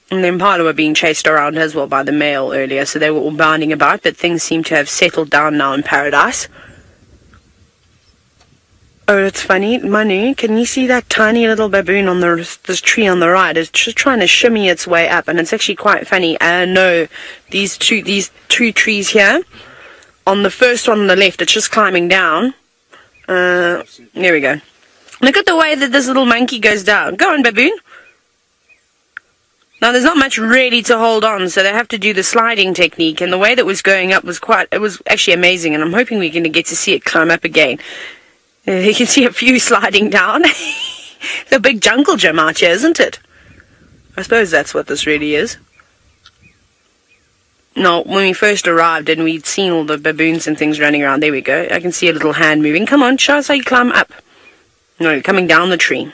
And the impala were being chased around as well by the male earlier, so they were all bounding about, but things seem to have settled down now in paradise. Oh, it's funny, Manu, can you see that tiny little baboon on this tree on the right? It's just trying to shimmy its way up, and it's actually quite funny. No, these two trees here, on the first one on the left, it's just climbing down. There we go. Look at the way that this little monkey goes down. Go on, baboon. Now, there's not much really to hold on, so they have to do the sliding technique, and the way that was going up was it was actually amazing, and I'm hoping we're going to get to see it climb up again. You can see a few sliding down. It's a big jungle gym out here, isn't it? I suppose that's what this really is. No, when we first arrived and we'd seen all the baboons and things running around, there we go. I can see a little hand moving. Come on, show us how you climb up. No, you're coming down the tree.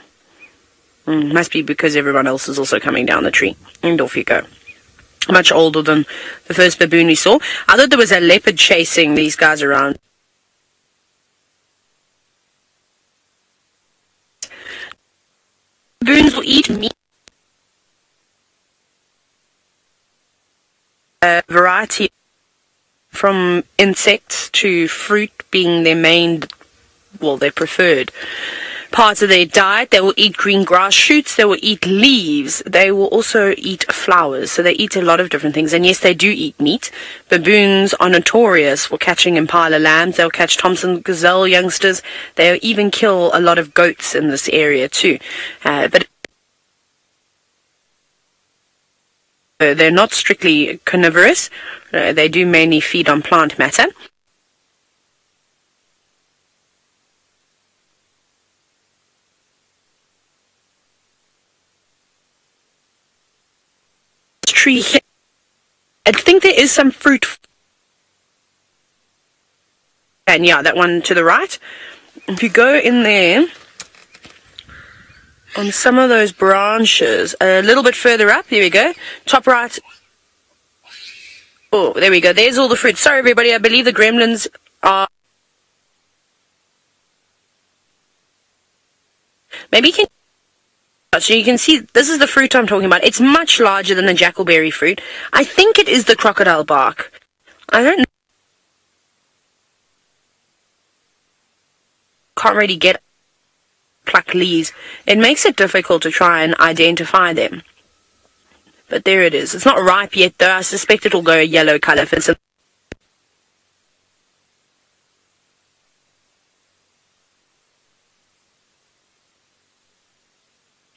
Must be because everyone else is also coming down the tree. And off you go. Much older than the first baboon we saw. I thought there was a leopard chasing these guys around. Baboons will eat meat. A variety from insects to fruit being their main, well, their preferred parts of their diet. They will eat green grass shoots, they will eat leaves, they will also eat flowers, so they eat a lot of different things. And yes, they do eat meat. Baboons are notorious for catching impala lambs. They'll catch Thompson gazelle youngsters. They'll even kill a lot of goats in this area too. But they're not strictly carnivorous. They do mainly feed on plant matter. Tree here. I think there is some fruit, and yeah, that one to the right. If you go in there on some of those branches a little bit further up, there we go, top right. Oh, there we go, there's all the fruit. Sorry everybody, I believe the gremlins are Maybe you can... So you can see, this is the fruit I'm talking about. It's much larger than the jackalberry fruit. I think it is the crocodile bark. I don't know. Can't really get pluck leaves. It makes it difficult to try and identify them. But there it is. It's not ripe yet though. I suspect it'll go a yellow color if it's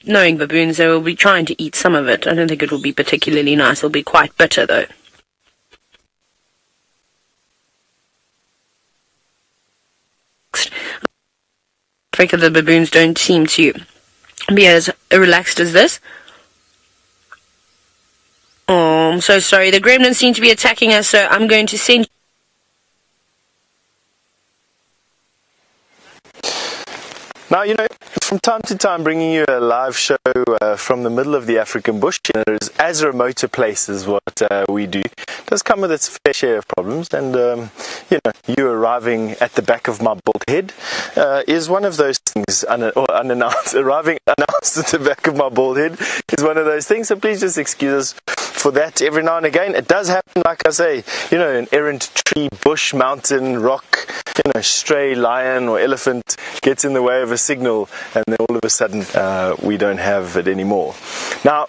knowing baboons, they will be trying to eat some of it. I don't think it will be particularly nice. It'll be quite bitter though. The baboons don't seem to be as relaxed as this. Oh, I'm so sorry. The gremlins seem to be attacking us, so I'm going to send... Now, you know, from time to time bringing you a live show from the middle of the African bush, you know, as remote a place as what we do, does come with its fair share of problems. And, you know, you arriving at the back of my bald head is one of those things, unannounced. Arriving announced at the back of my bald head is one of those things. So please just excuse us for that every now and again. It does happen, like I say, you know, an errant tree, bush, mountain, rock, you know, stray lion or elephant gets in the way of a signal, and then all of a sudden we don't have it anymore. Now,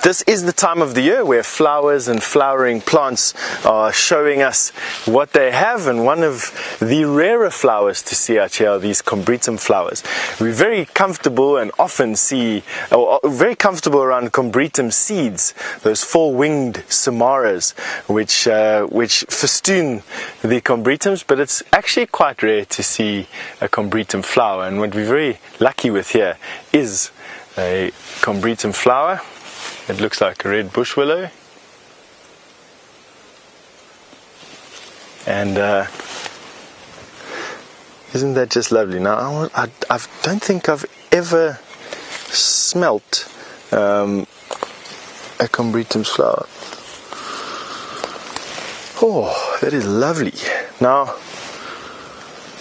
this is the time of the year where flowers and flowering plants are showing us what they have, and one of the rarer flowers to see out here are these combretum flowers. We're very comfortable and often see, or very comfortable around combretum seeds, those four-winged samaras which festoon the combretums, but it's actually quite rare to see a combretum flower, and what we're very lucky with here is a combretum flower. It looks like a red bush willow, and isn't that just lovely? Now, I don't think I've ever smelt a combretum flower. Oh, that is lovely. Now,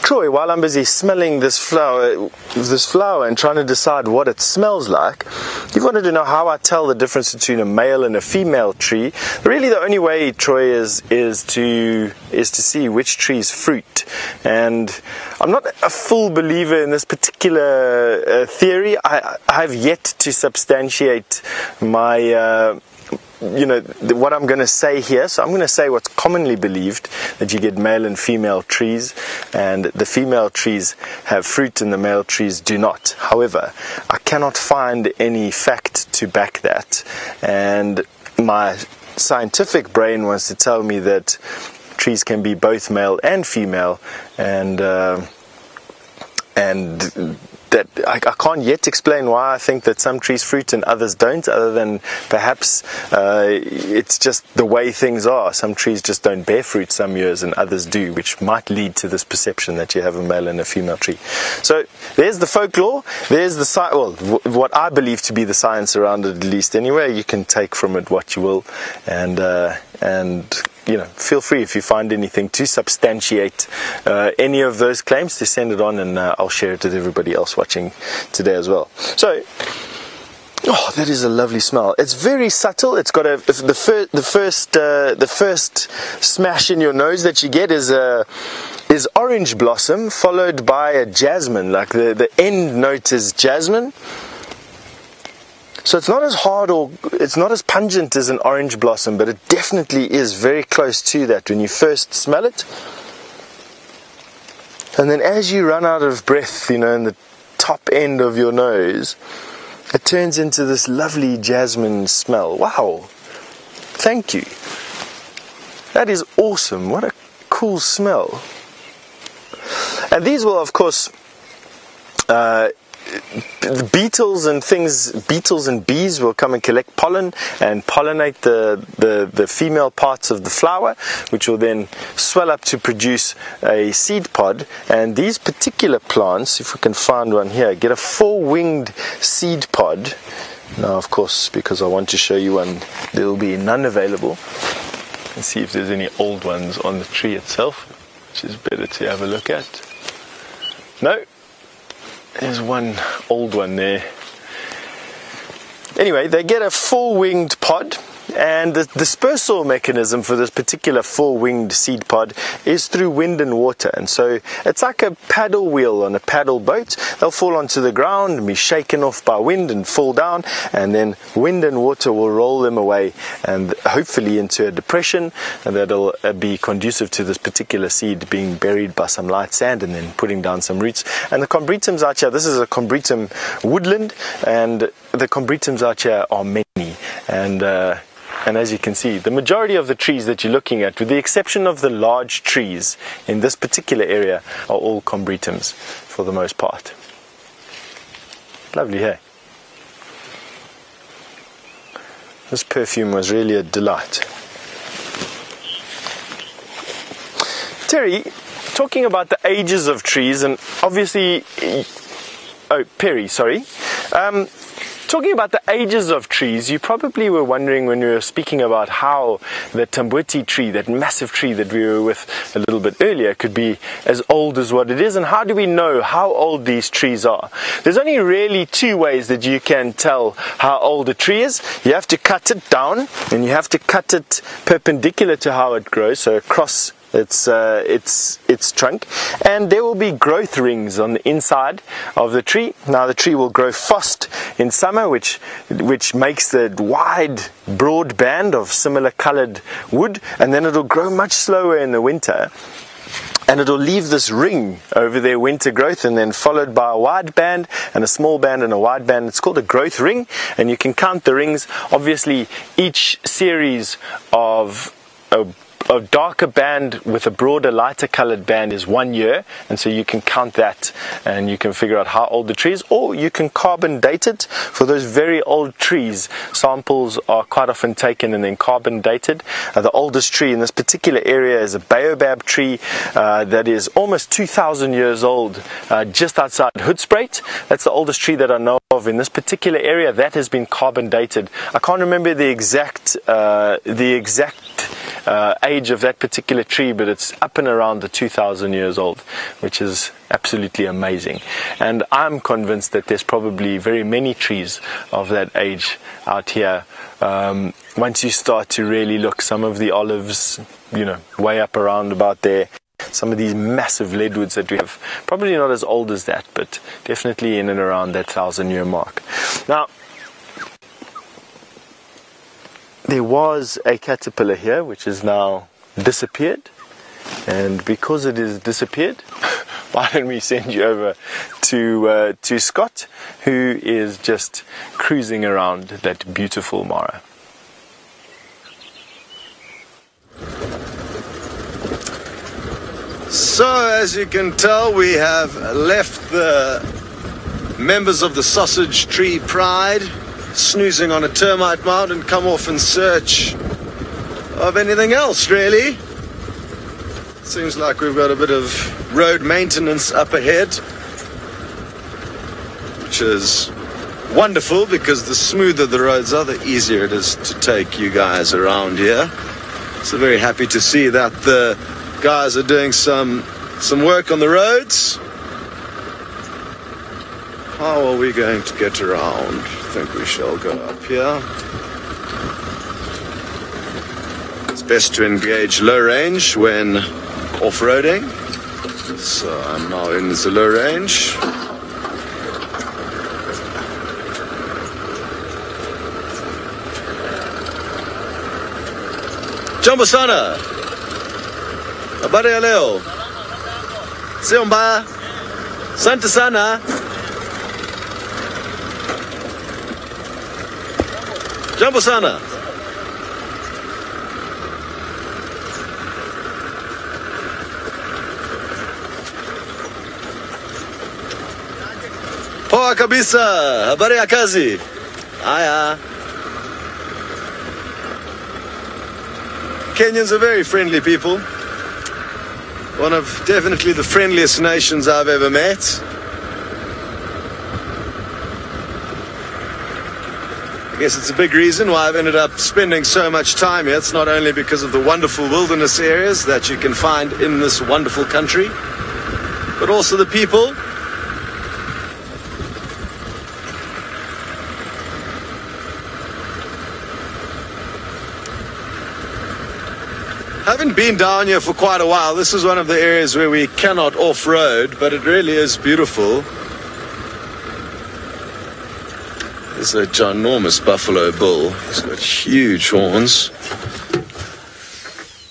Troy, while I'm busy smelling this flower and trying to decide what it smells like, you wanted to know how I tell the difference between a male and a female tree. Really, the only way, Troy, is to see which tree's fruit. And I'm not a full believer in this particular theory. I have yet to substantiate my you know, what I'm going to say here. So I'm going to say what's commonly believed, that you get male and female trees, and the female trees have fruit and the male trees do not. However, I cannot find any fact to back that, and my scientific brain wants to tell me that trees can be both male and female, and that I can't yet explain why I think that some trees fruit and others don't, other than perhaps it's just the way things are. Some trees just don't bear fruit some years and others do, which might lead to this perception that you have a male and a female tree. So there's the folklore, there's the what I believe to be the science around it, at least anyway. You can take from it what you will, and you know, feel free if you find anything to substantiate any of those claims to send it on, and I'll share it with everybody else watching today as well. So, oh, that is a lovely smell. It's very subtle. It's got the first smash in your nose that you get is orange blossom, followed by a jasmine. Like the end note is jasmine. So it's not as hard, or it's not as pungent as an orange blossom, but it definitely is very close to that when you first smell it. And then as you run out of breath, you know, in the top end of your nose, it turns into this lovely jasmine smell. Wow. Thank you. That is awesome. What a cool smell. And these will, of course, the beetles and bees will come and collect pollen and pollinate the female parts of the flower, which will then swell up to produce a seed pod. And these particular plants, if we can find one here, get a four-winged seed pod. Now, of course, because I want to show you one, there will be none available. And see if there's any old ones on the tree itself, which is better to have a look at. No. There's one old one there. Anyway, they get a four-winged pod, and the dispersal mechanism for this particular four-winged seed pod is through wind and water. And so it's like a paddle wheel on a paddle boat. They'll fall onto the ground and be shaken off by wind and fall down, and then wind and water will roll them away and hopefully into a depression, and that'll be conducive to this particular seed being buried by some light sand and then putting down some roots. And the combretums out here, this is a combretum woodland, and the combretums out here are many, and as you can see, the majority of the trees that you're looking at, with the exception of the large trees in this particular area, are all combretums for the most part. Lovely, hey? This perfume was really a delight. Terry, talking about the ages of trees, and obviously, Perry, sorry. Talking about the ages of trees, you probably were wondering when we were speaking about how the Tamboti tree, that massive tree that we were with a little bit earlier, could be as old as what it is, and how do we know how old these trees are? There's only really two ways that you can tell how old a tree is. You have to cut it down, and you have to cut it perpendicular to how it grows, so across its trunk, and there will be growth rings on the inside of the tree. Now the tree will grow fast in summer, which makes the wide broad band of similar colored wood, and then it'll grow much slower in the winter, and it'll leave this ring over their winter growth, and then followed by a wide band and a small band and a wide band. It's called a growth ring, and you can count the rings. Obviously each series of a darker band with a broader, lighter colored band is 1 year, and so you can count that and you can figure out how old the tree is, or you can carbon date it. For those very old trees, samples are quite often taken and then carbon dated. The oldest tree in this particular area is a baobab tree that is almost 2,000 years old, just outside Hoedspruit. That's the oldest tree that I know of in this particular area. That has been carbon dated. I can't remember the exact age of that particular tree, but it's up and around the 2,000 years old, which is absolutely amazing. And I'm convinced that there's probably very many trees of that age out here. Once you start to really look, some of the olives, way up around about there. Some of these massive leadwoods that we have, probably not as old as that, but definitely in and around that 1,000-year mark. Now, there was a caterpillar here which has now disappeared, and because it has disappeared, why don't we send you over to Scott, who is just cruising around that beautiful Mara. So, as you can tell, we have left the members of the Sausage Tree Pride snoozing on a termite mound and come off in search of anything else, really. Seems like we've got a bit of road maintenance up ahead, which is wonderful, because the smoother the roads are, the easier it is to take you guys around here. So very happy to see that the guys are doing some work on the roads. How are we going to get around? I think we shall go up here. It's best to engage low range when off-roading. So I'm now in the low range. Jambo sana. Habari ya leo. Sio mbaya. Asante sana. Jambo sana. Poa kabisa. Habari ya kazi. Haya. Kenyans are very friendly people. One of definitely the friendliest nations I've ever met. I guess it's a big reason why I've ended up spending so much time here. It's not only because of the wonderful wilderness areas that you can find in this wonderful country, but also the people. Haven't been down here for quite a while. This is one of the areas where we cannot off-road, but it really is beautiful. There's a ginormous buffalo bull. He's got huge horns.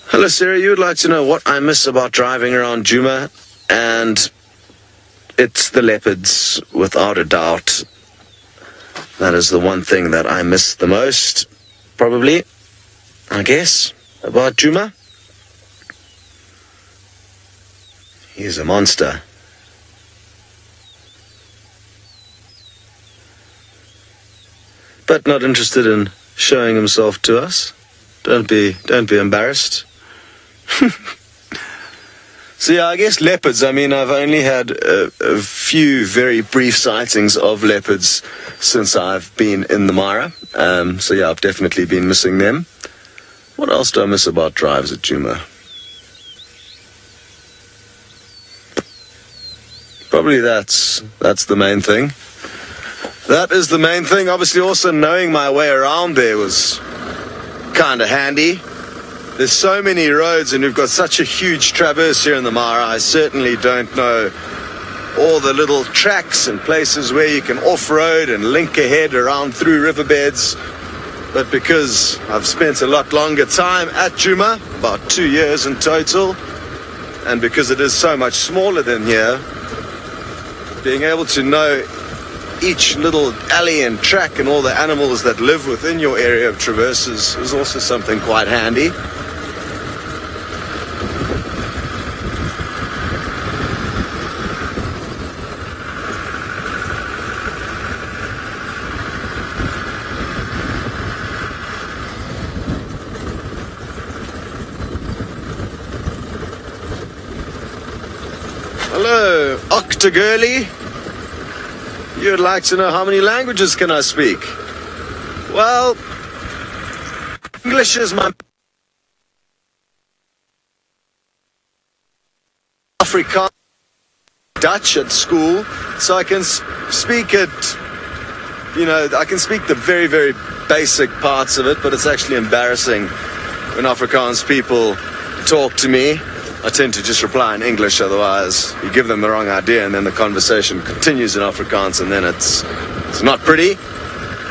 Hello, Sarah. You would like to know what I miss about driving around Djuma, and it's the leopards, without a doubt. That is the one thing that I miss the most, probably, I guess, about Djuma. He's a monster. But not interested in showing himself to us. Don't be embarrassed. So yeah, I guess leopards. I mean, I've only had a few very brief sightings of leopards since I've been in the Mara. So yeah, I've definitely been missing them. What else do I miss about drives at Djuma? Probably that's the main thing. That is the main thing. Obviously, also knowing my way around there was kind of handy. There's so many roads, and we've got such a huge traverse here in the Mara. I certainly don't know all the little tracks and places where you can off-road and link ahead around through riverbeds. But because I've spent a lot longer time at Djuma, about 2 years in total, and because it is so much smaller than here, being able to know each little alley and track and all the animals that live within your area of traverses is also something quite handy. Hello, Octogirly. You'd like to know how many languages can I speak? Well, English is my Afrikaans, Dutch at school, so I can speak it, you know, I can speak the very, very basic parts of it, but it's actually embarrassing when Afrikaans people talk to me. I tend to just reply in English, otherwise you give them the wrong idea and then the conversation continues in Afrikaans and then it's not pretty.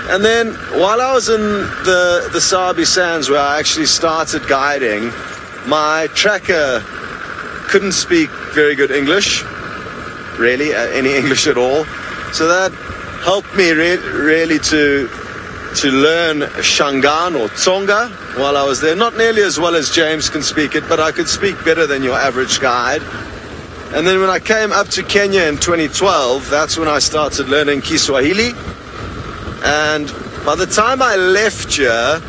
And then while I was in the Sabi sands where I actually started guiding, my tracker couldn't speak very good English, really, any English at all. So that helped me really to learn Shangaan or Tsonga while I was there. Not nearly as well as James can speak it, but I could speak better than your average guide. And then when I came up to Kenya in 2012, that's when I started learning Kiswahili. And by the time I left here,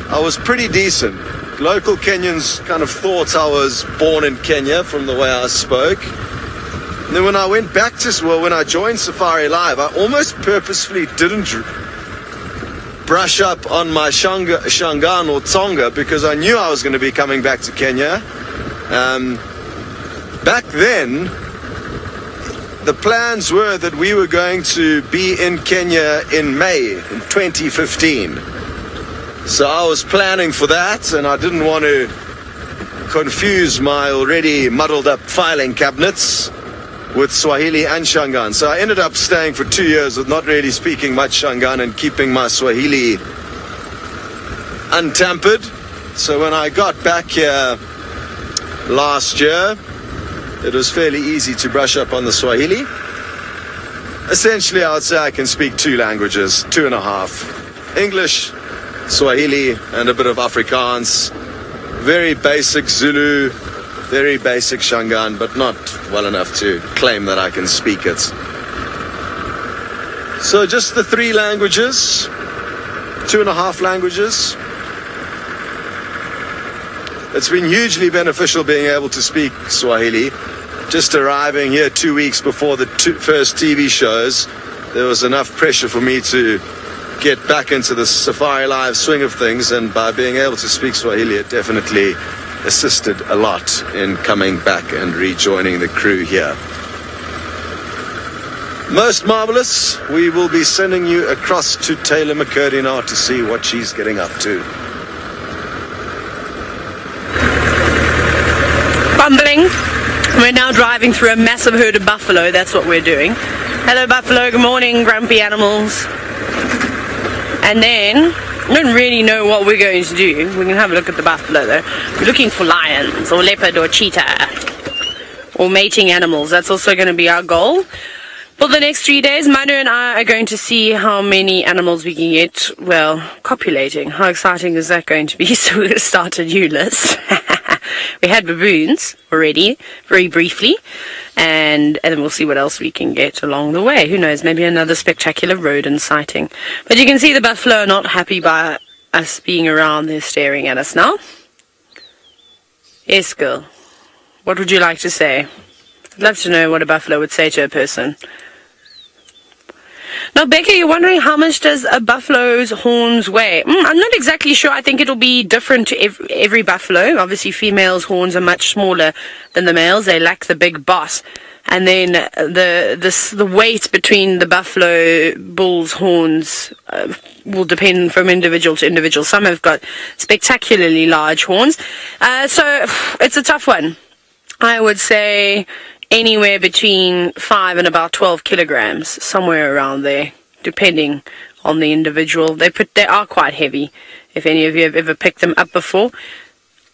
I was pretty decent. Local Kenyans kind of thought I was born in Kenya from the way I spoke. And then when I went back when I joined Safari Live, I almost purposefully didn't brush up on my Shangaan or Tsonga because I knew I was going to be coming back to Kenya. Back then, the plans were that we were going to be in Kenya in May in 2015. So I was planning for that, and I didn't want to confuse my already muddled up filing cabinets with Swahili and Shangaan. So I ended up staying for 2 years with not really speaking much Shangaan and keeping my Swahili untampered. So when I got back here last year, it was fairly easy to brush up on the Swahili. Essentially, I would say I can speak 2 languages, 2.5. English, Swahili, and a bit of Afrikaans. Very basic Zulu, very basic Shangaan, but not well enough to claim that I can speak it. So just the 3 languages, 2.5 languages. It's been hugely beneficial being able to speak Swahili. Just arriving here 2 weeks before the first TV shows, there was enough pressure for me to get back into the Safari Live swing of things, and by being able to speak Swahili, it definitely assisted a lot in coming back and rejoining the crew here. Most marvelous. We will be sending you across to Taylor McCurdy now to see what she's getting up to. rumbling. We're now driving through a massive herd of buffalo. That's what we're doing. Hello buffalo, good morning, grumpy animals. And then, I don't really know what we're going to do. We're going to have a look at the buffalo though. We're looking for lions or leopard or cheetah or mating animals. That's also going to be our goal. For the next 3 days, Manu and I are going to see how many animals we can get, well, copulating. How exciting is that going to be? So we're going to start a new list. We had baboons already, very briefly, and then we'll see what else we can get along the way. Who knows, maybe another spectacular rodent sighting. But you can see the buffalo are not happy by us being around. They're staring at us now. Yes, girl. What would you like to say? I'd love to know what a buffalo would say to a person. Now, Becca, you're wondering how much does a buffalo's horns weigh? I'm not exactly sure. I think it'll be different to every buffalo. Obviously, females' horns are much smaller than the males. They lack the big boss. And then the weight between the buffalo bull's horns will depend from individual to individual. Some have got spectacularly large horns. So it's a tough one. I would say anywhere between 5 and about 12 kilograms, somewhere around there, depending on the individual. They are quite heavy. If any of you have ever picked them up before,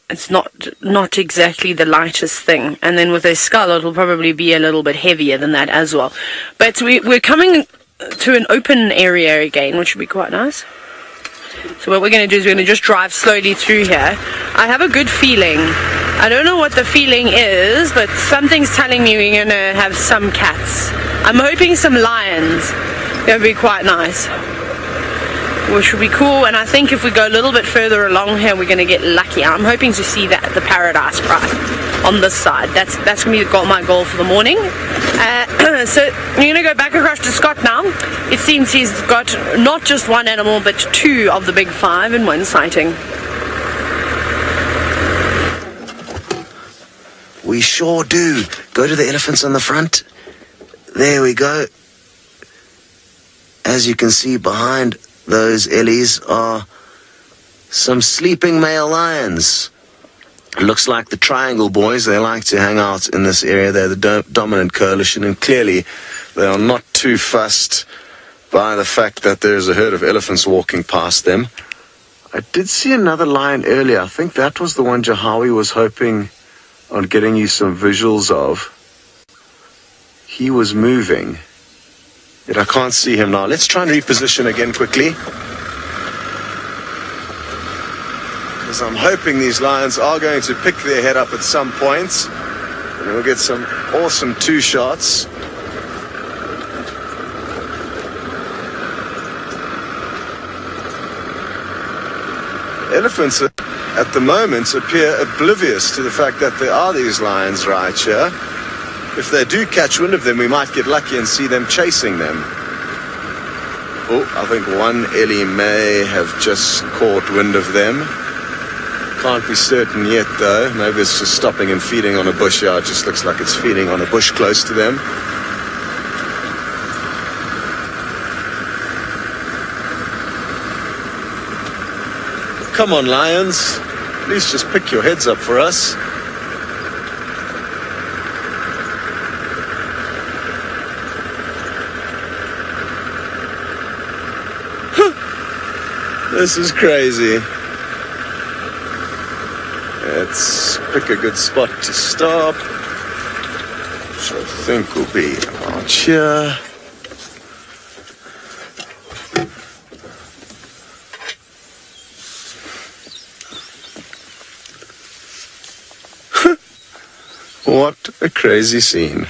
it's not exactly the lightest thing. And then with their skull, it'll probably be a little bit heavier than that as well. But we're coming to an open area again, which would be quite nice. So what we're going to do is we're going to just drive slowly through here. I have a good feeling. I don't know what the feeling is, but something's telling me we're going to have some cats. I'm hoping some lions. That would be quite nice. Which would be cool, and I think if we go a little bit further along here, we're going to get lucky. I'm hoping to see the paradise pride on this side. That's going to be my goal for the morning. So we're going to go back across to Scott now. It seems he's got not just one animal, but 2 of the big 5 in one sighting. We sure do. Go to the elephants on the front. There we go. As you can see behind those Ellies are some sleeping male lions. It looks like the Triangle Boys, they like to hang out in this area. They're the dominant coalition, and clearly they are not too fussed by the fact that there's a herd of elephants walking past them. I did see another lion earlier. I think that was the one Jahawi was hoping on getting you some visuals of. He was moving. Yet I can't see him now. Let's try and reposition again quickly. Because I'm hoping these lions are going to pick their head up at some point. And we'll get some awesome 2 shots. Elephants at the moment appear oblivious to the fact that there are these lions right here. If they do catch wind of them, we might get lucky and see them chasing them. Oh, I think one Ellie may have just caught wind of them. Can't be certain yet though. Maybe it's just stopping and feeding on a bush. Yeah, it just looks like it's feeding on a bush close to them. Come on, lions. Please just pick your heads up for us. This is crazy. Let's pick a good spot to stop, which I think will be about here. What a crazy scene.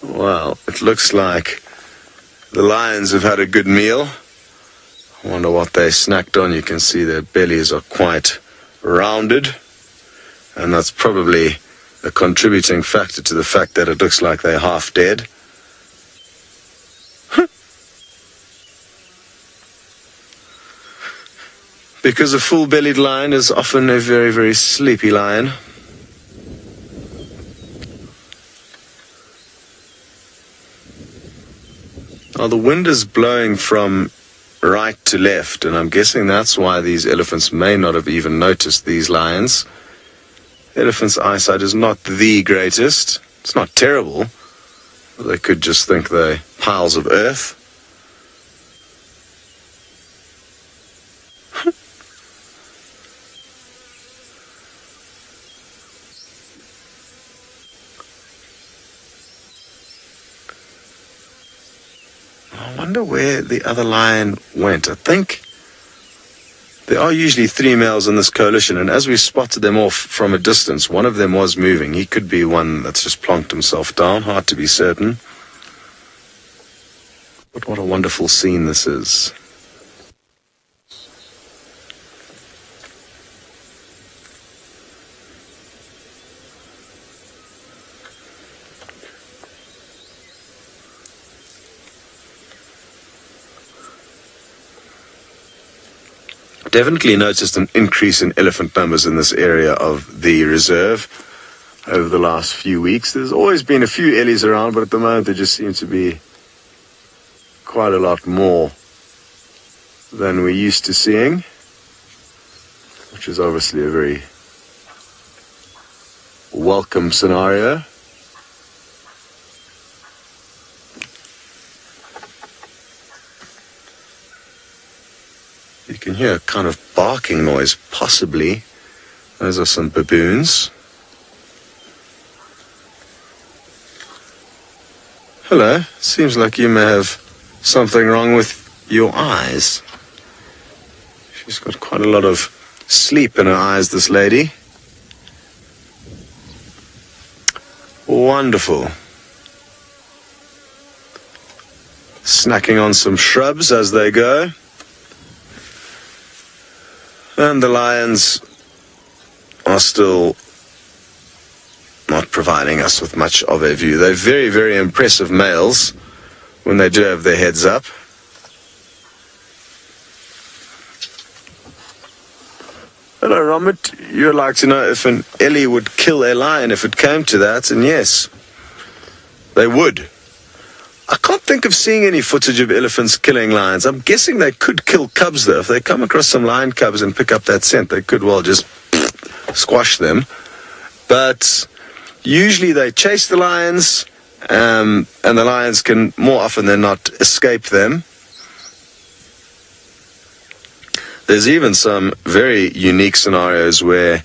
Well, it looks like the lions have had a good meal. I wonder what they snacked on. You can see their bellies are quite rounded. And that's probably a contributing factor to the fact that it looks like they're half dead. Because a full-bellied lion is often a very, very sleepy lion. Now the wind is blowing from right to left, and I'm guessing that's why these elephants may not have even noticed these lions. Elephants' eyesight is not the greatest. It's not terrible, but they could just think they're piles of earth. I wonder where the other lion went. I think there are usually 3 males in this coalition, and as we spotted them off from a distance, one of them was moving. He could be one that's just plonked himself down, hard to be certain. But what a wonderful scene this is. Definitely noticed an increase in elephant numbers in this area of the reserve over the last few weeks. There's always been a few ellies around, but at the moment there just seems to be quite a lot more than we're used to seeing, which is obviously a very welcome scenario. You can hear a kind of barking noise, possibly. Those are some baboons. Hello, seems like you may have something wrong with your eyes. She's got quite a lot of sleep in her eyes, this lady. Wonderful. Snacking on some shrubs as they go. And the lions are still not providing us with much of a view. They're very, very impressive males when they do have their heads up. Hello, Robert. You'd like to know if an ellie would kill a lion if it came to that, and yes, they would. I can't think of seeing any footage of elephants killing lions. I'm guessing they could kill cubs, though. If they come across some lion cubs and pick up that scent, they could well just squash them. But usually they chase the lions, and the lions can, more often than not, escape them. There's even some very unique scenarios where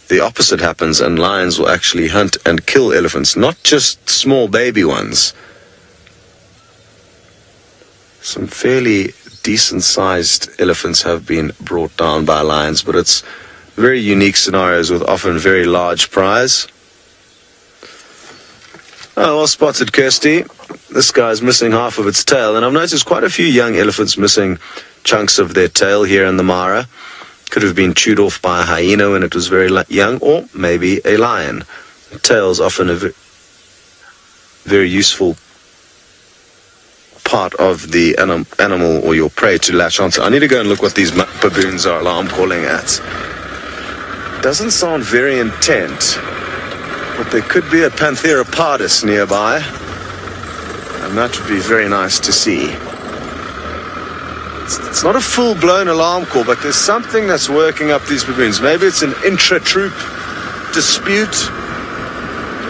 the opposite happens and lions will actually hunt and kill elephants, not just small baby ones. Some fairly decent-sized elephants have been brought down by lions, but it's very unique scenarios with often very large prize. Oh, well spotted, Kirsty. This guy's missing half of its tail, and I've noticed quite a few young elephants missing chunks of their tail here in the Mara. Could have been chewed off by a hyena when it was very young, or maybe a lion. The tail's often a very useful part of the animal or your prey to latch onto. I need to go and look what these baboons are alarm calling at. Doesn't sound very intent, but there could be a Panthera pardus nearby, and that would be very nice to see. It's not a full-blown alarm call, but there's something that's working up these baboons. Maybe it's an intra-troop dispute.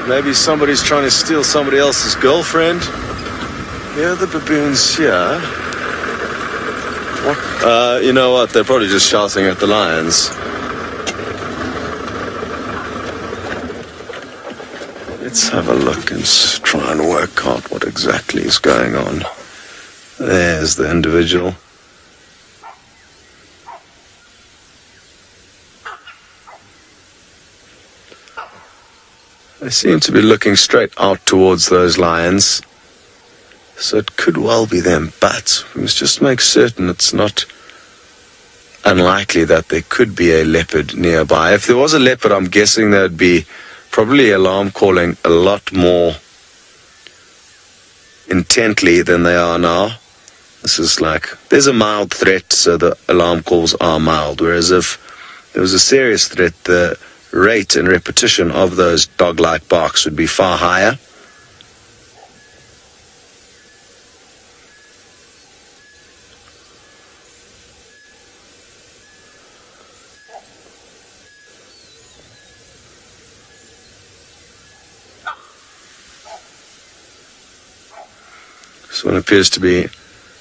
Maybe somebody's trying to steal somebody else's girlfriend. Here are the baboons here. What? You know what? They're probably just shouting at the lions. Let's have a look and try and work out what exactly is going on. There's the individual. They seem to be looking straight out towards those lions. So it could well be them, but we must just make certain it's not unlikely that there could be a leopard nearby. If there was a leopard, I'm guessing there'd be probably alarm calling a lot more intently than they are now. This is like, there's a mild threat, so the alarm calls are mild, whereas if there was a serious threat, the rate and repetition of those dog-like barks would be far higher. This one appears to be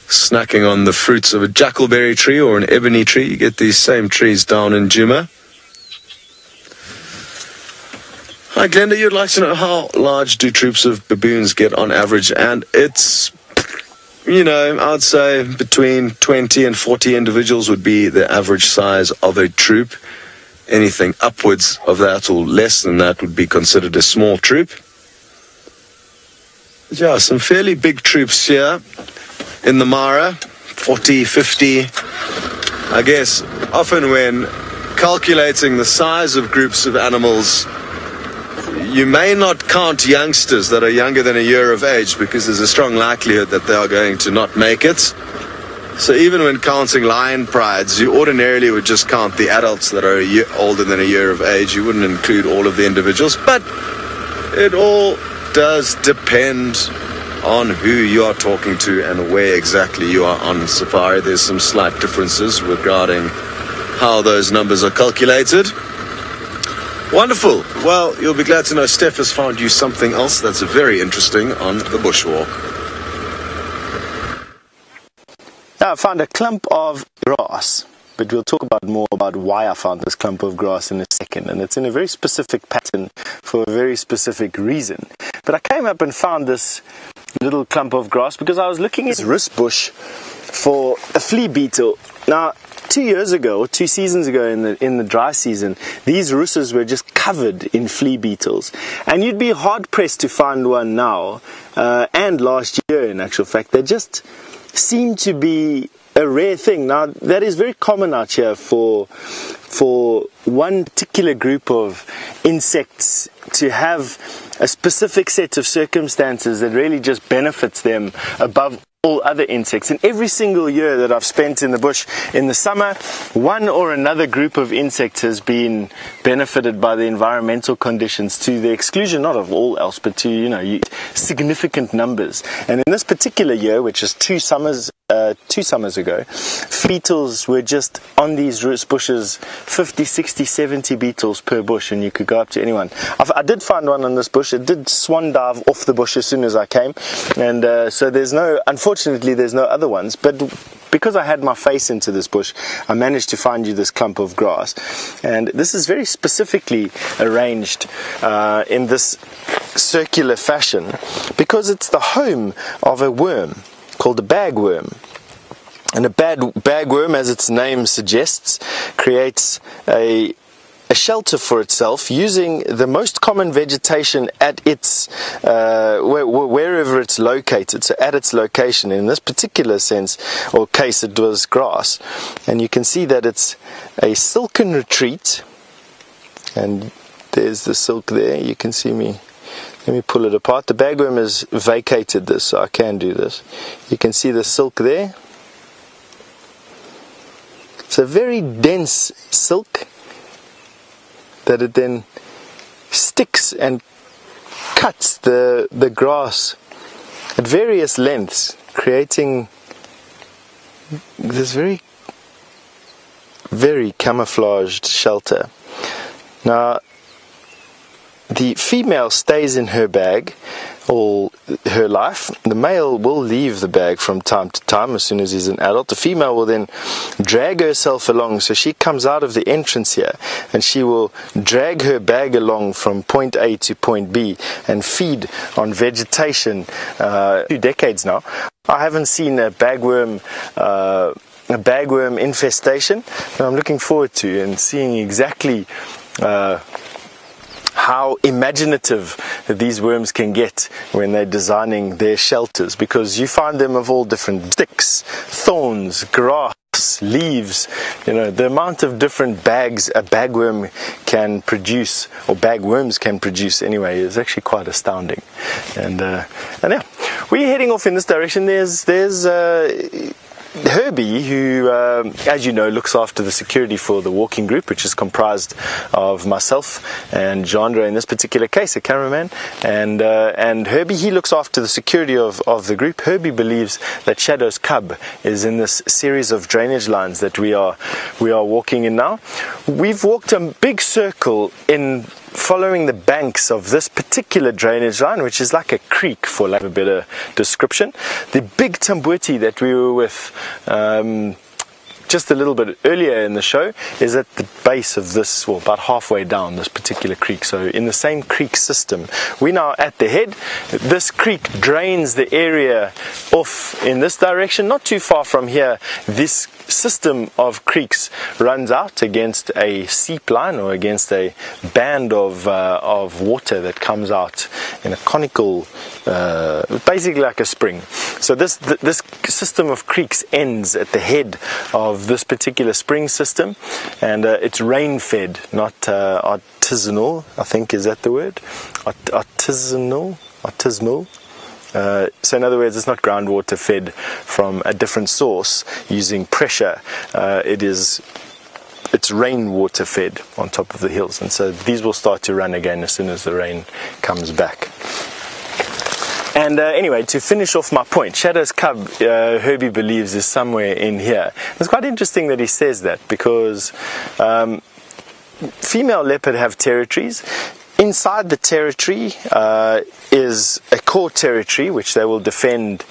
snacking on the fruits of a jackalberry tree or an ebony tree. You get these same trees down in Djuma. Hi Glenda, you'd like to know how large do troops of baboons get on average? And it's, you know, I'd say between 20 and 40 individuals would be the average size of a troop. Anything upwards of that or less than that would be considered a small troop. But yeah, some fairly big troops here in the Mara, 40, 50. I guess often when calculating the size of groups of animals, you may not count youngsters that are younger than a year of age because there's a strong likelihood that they are going to not make it. So even when counting lion prides, you ordinarily would just count the adults that are older than a year of age. You wouldn't include all of the individuals, but it all does depend on who you are talking to and where exactly you are on safari. There's some slight differences regarding how those numbers are calculated. Wonderful. Well, you'll be glad to know Steph has found you something else that's very interesting on the bushwalk. Now, I found a clump of grass, but we'll talk more about why I found this clump of grass in a second, and it's in a very specific pattern for a very specific reason. But I came up and found this little clump of grass because I was looking at this rus bush for a flea beetle. Now, 2 years ago, or 2 seasons ago in the dry season, these russes were just covered in flea beetles. And you'd be hard pressed to find one now, and last year in actual fact. They just seem to be a rare thing. Now, that is very common out here for one particular group of insects to have a specific set of circumstances that really just benefits them above all other insects. And every single year that I've spent in the bush in the summer, one or another group of insects has been benefited by the environmental conditions to the exclusion not of all else, but to, you know, significant numbers. And in this particular year, which is 2 summers ago, beetles were just on these roots bushes, 50, 60, 70 beetles per bush, and you could go up to anyone. I did find one on this bush. It did swan dive off the bush as soon as I came, and so unfortunately there's no other ones, but because I had my face into this bush, I managed to find you this clump of grass. And this is very specifically arranged in this circular fashion because it's the home of a worm called a bagworm. And a bagworm, as its name suggests, creates a shelter for itself using the most common vegetation at its wherever it's located. So at its location, in this particular sense or case, it was grass, and you can see that it's a silken retreat, and there's the silk there. You can see me. Let me pull it apart. The bagworm has vacated this, so I can do this. You can see the silk there. It's a very dense silk that it then sticks and cuts the grass at various lengths, creating this very, very camouflaged shelter. Now, the female stays in her bag all her life. The male will leave the bag from time to time as soon as he's an adult. The female will then drag herself along, so she comes out of the entrance here and she will drag her bag along from point A to point B and feed on vegetation. 2 decades now, I haven't seen a bagworm infestation, but I'm looking forward to and seeing exactly how imaginative these worms can get when they're designing their shelters, because you find them of all different sticks, thorns, grass, leaves. You know, the amount of different bags a bagworm can produce, or bagworms can produce anyway, is actually quite astounding. And yeah, we're heading off in this direction. There's Herbie, who, as you know, looks after the security for the walking group, which is comprised of myself and Jandra, in this particular case, a cameraman, and Herbie, he looks after the security of the group. Herbie believes that Shadow's cub is in this series of drainage lines that we are walking in now. We've walked a big circle in following the banks of this particular drainage line, which is like a creek for lack of a better description. The big Tamboti that we were with just a little bit earlier in the show is at the base of this, well, about halfway down this particular creek. So in the same creek system, we're now at the head. This creek drains the area off in this direction, not too far from here. This system of creeks runs out against a seep line, or against a band of water that comes out in a conical, basically like a spring. So this system of creeks ends at the head of this particular spring system, and it's rain fed, not artisanal, I think, is that the word? Artisanal. So in other words, it's not groundwater fed from a different source using pressure. It's rainwater fed on top of the hills, and so these will start to run again as soon as the rain comes back. And anyway, to finish off my point, Shadow's cub, Herbie believes, is somewhere in here. It's quite interesting that he says that, because female leopard have territories. Inside the territory is a core territory which they will defend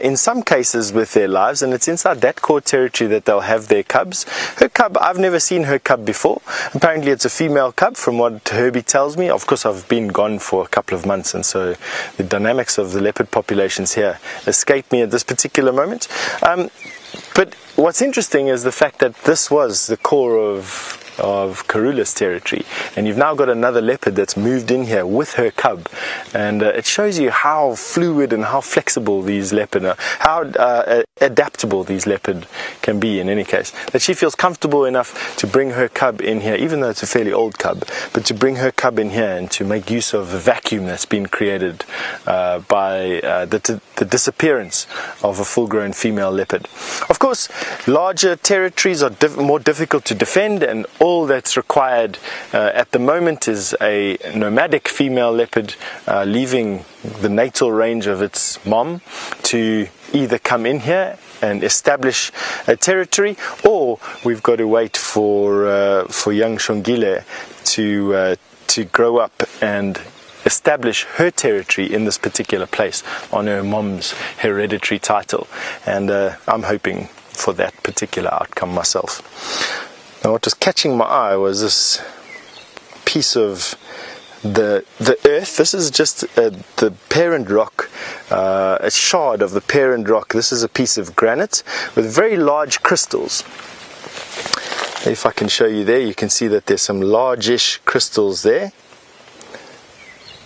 in some cases with their lives, and it's inside that core territory that they'll have their cubs. Her cub, I've never seen her cub before. Apparently it's a female cub from what Herbie tells me. Of course, I've been gone for a couple of months, and so the dynamics of the leopard populations here escape me at this particular moment. But what's interesting is the fact that this was the core of Karula's territory, and you've now got another leopard that's moved in here with her cub, and it shows you how fluid and how flexible these leopard are, how adaptable these leopard can be. In any case, that she feels comfortable enough to bring her cub in here, even though it's a fairly old cub, but to bring her cub in here and to make use of the vacuum that's been created by the disappearance of a full-grown female leopard. Of course, larger territories are more difficult to defend, and all that's required at the moment is a nomadic female leopard leaving the natal range of its mom to either come in here and establish a territory, or we've got to wait for young Shongile to grow up and establish her territory in this particular place on her mom's hereditary title, and I'm hoping for that particular outcome myself. Now, what was catching my eye was this piece of the earth. This is just the parent rock, a shard of the parent rock. This is a piece of granite with very large crystals. If I can show you there, you can see that there's some largish crystals there.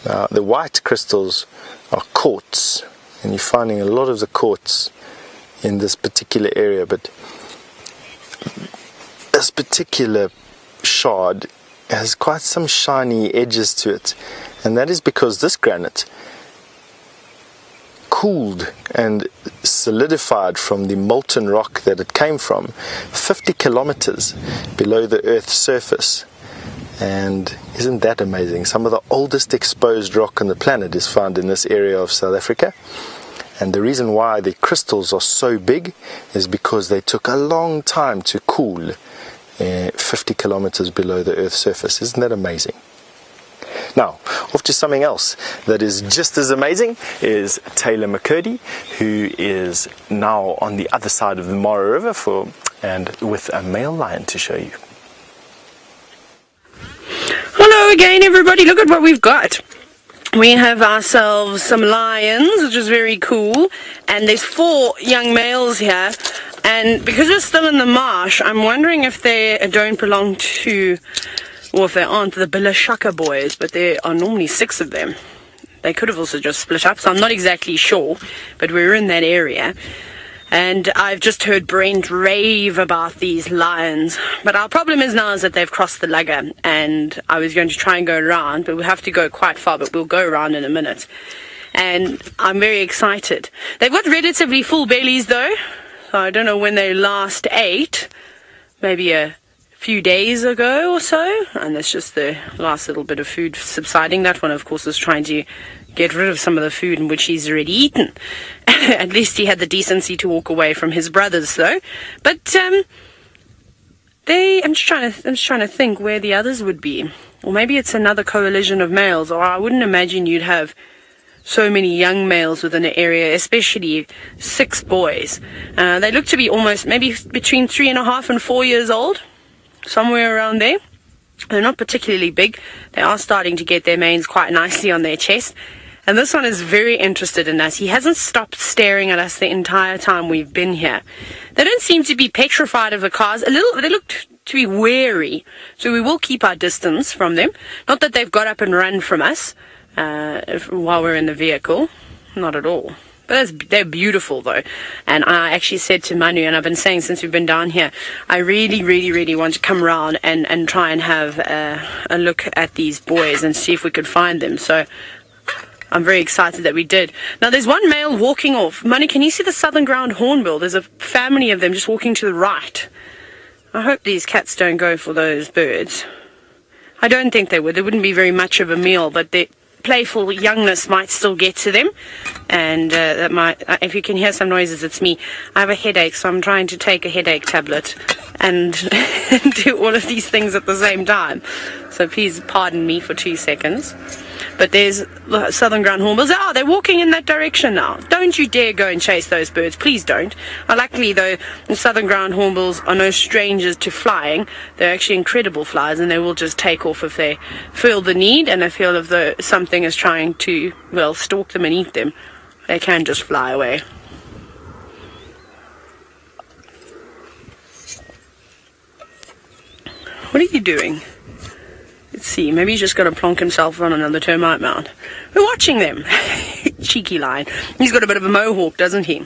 The white crystals are quartz, and you're finding a lot of the quartz in this particular area, but this particular shard has quite some shiny edges to it, and that is because this granite cooled and solidified from the molten rock that it came from 50 kilometers below the Earth's surface. And isn't that amazing? Some of the oldest exposed rock on the planet is found in this area of South Africa. And the reason why the crystals are so big is because they took a long time to cool 50 kilometers below the Earth's surface. Isn't that amazing? Now, off to something else that is just as amazing is Taylor McCurdy, who is now on the other side of the Mara River and with a male lion to show you. Hello again, everybody. Look at what we've got. We have ourselves some lions, which is very cool, and there's 4 young males here. And because we're still in the marsh, I'm wondering if they don't belong to, or if they aren't, the Bilashaka boys, but there are normally 6 of them. They could have also just split up, so I'm not exactly sure, but we're in that area. And I've just heard Brent rave about these lions. But our problem is now is that they've crossed the Lugga, and I was going to try and go around, but we'll have to go quite far, but we'll go around in a minute. And I'm very excited. They've got relatively full bellies though, so I don't know when they last ate. Maybe a few days ago or so, and that's just the last little bit of food subsiding. That one, of course, is trying to get rid of some of the food in which he's already eaten. At least he had the decency to walk away from his brothers, though. But I'm just trying to think where the others would be. Or maybe it's another coalition of males, or I wouldn't imagine you'd have so many young males within an area, especially 6 boys. They look to be almost maybe between 3.5 and 4 years old, somewhere around there. They're not particularly big. They are starting to get their manes quite nicely on their chest. And this one is very interested in us. He hasn't stopped staring at us the entire time we've been here. They don't seem to be petrified of the cars. They look to be wary. So we will keep our distance from them. Not that they've got up and run from us while we're in the vehicle. Not at all. But they're beautiful though. And I actually said to Manu, and I've been saying since we've been down here, I really, really, really want to come around and try and have a look at these boys and see if we could find them. So I'm very excited that we did. Now there's one male walking off. Manu, can you see the southern ground hornbill? There's a family of them just walking to the right. I hope these cats don't go for those birds. I don't think they would. There wouldn't be very much of a meal, but their playful youngness might still get to them. And that might, if you can hear some noises, it's me. I have a headache, so I'm trying to take a headache tablet and do all of these things at the same time. So please pardon me for 2 seconds. But there's the southern ground hornbills. Oh, they're walking in that direction now. Don't you dare go and chase those birds. Please don't. Luckily, though, the southern ground hornbills are no strangers to flying. They're actually incredible flyers, and they will just take off if they feel the need, and they feel if something is trying to, well, stalk them and eat them. They can just fly away. What are you doing? Let's see, maybe he's just going to plonk himself on another termite mound. We're watching them. Cheeky lion. He's got a bit of a mohawk, doesn't he?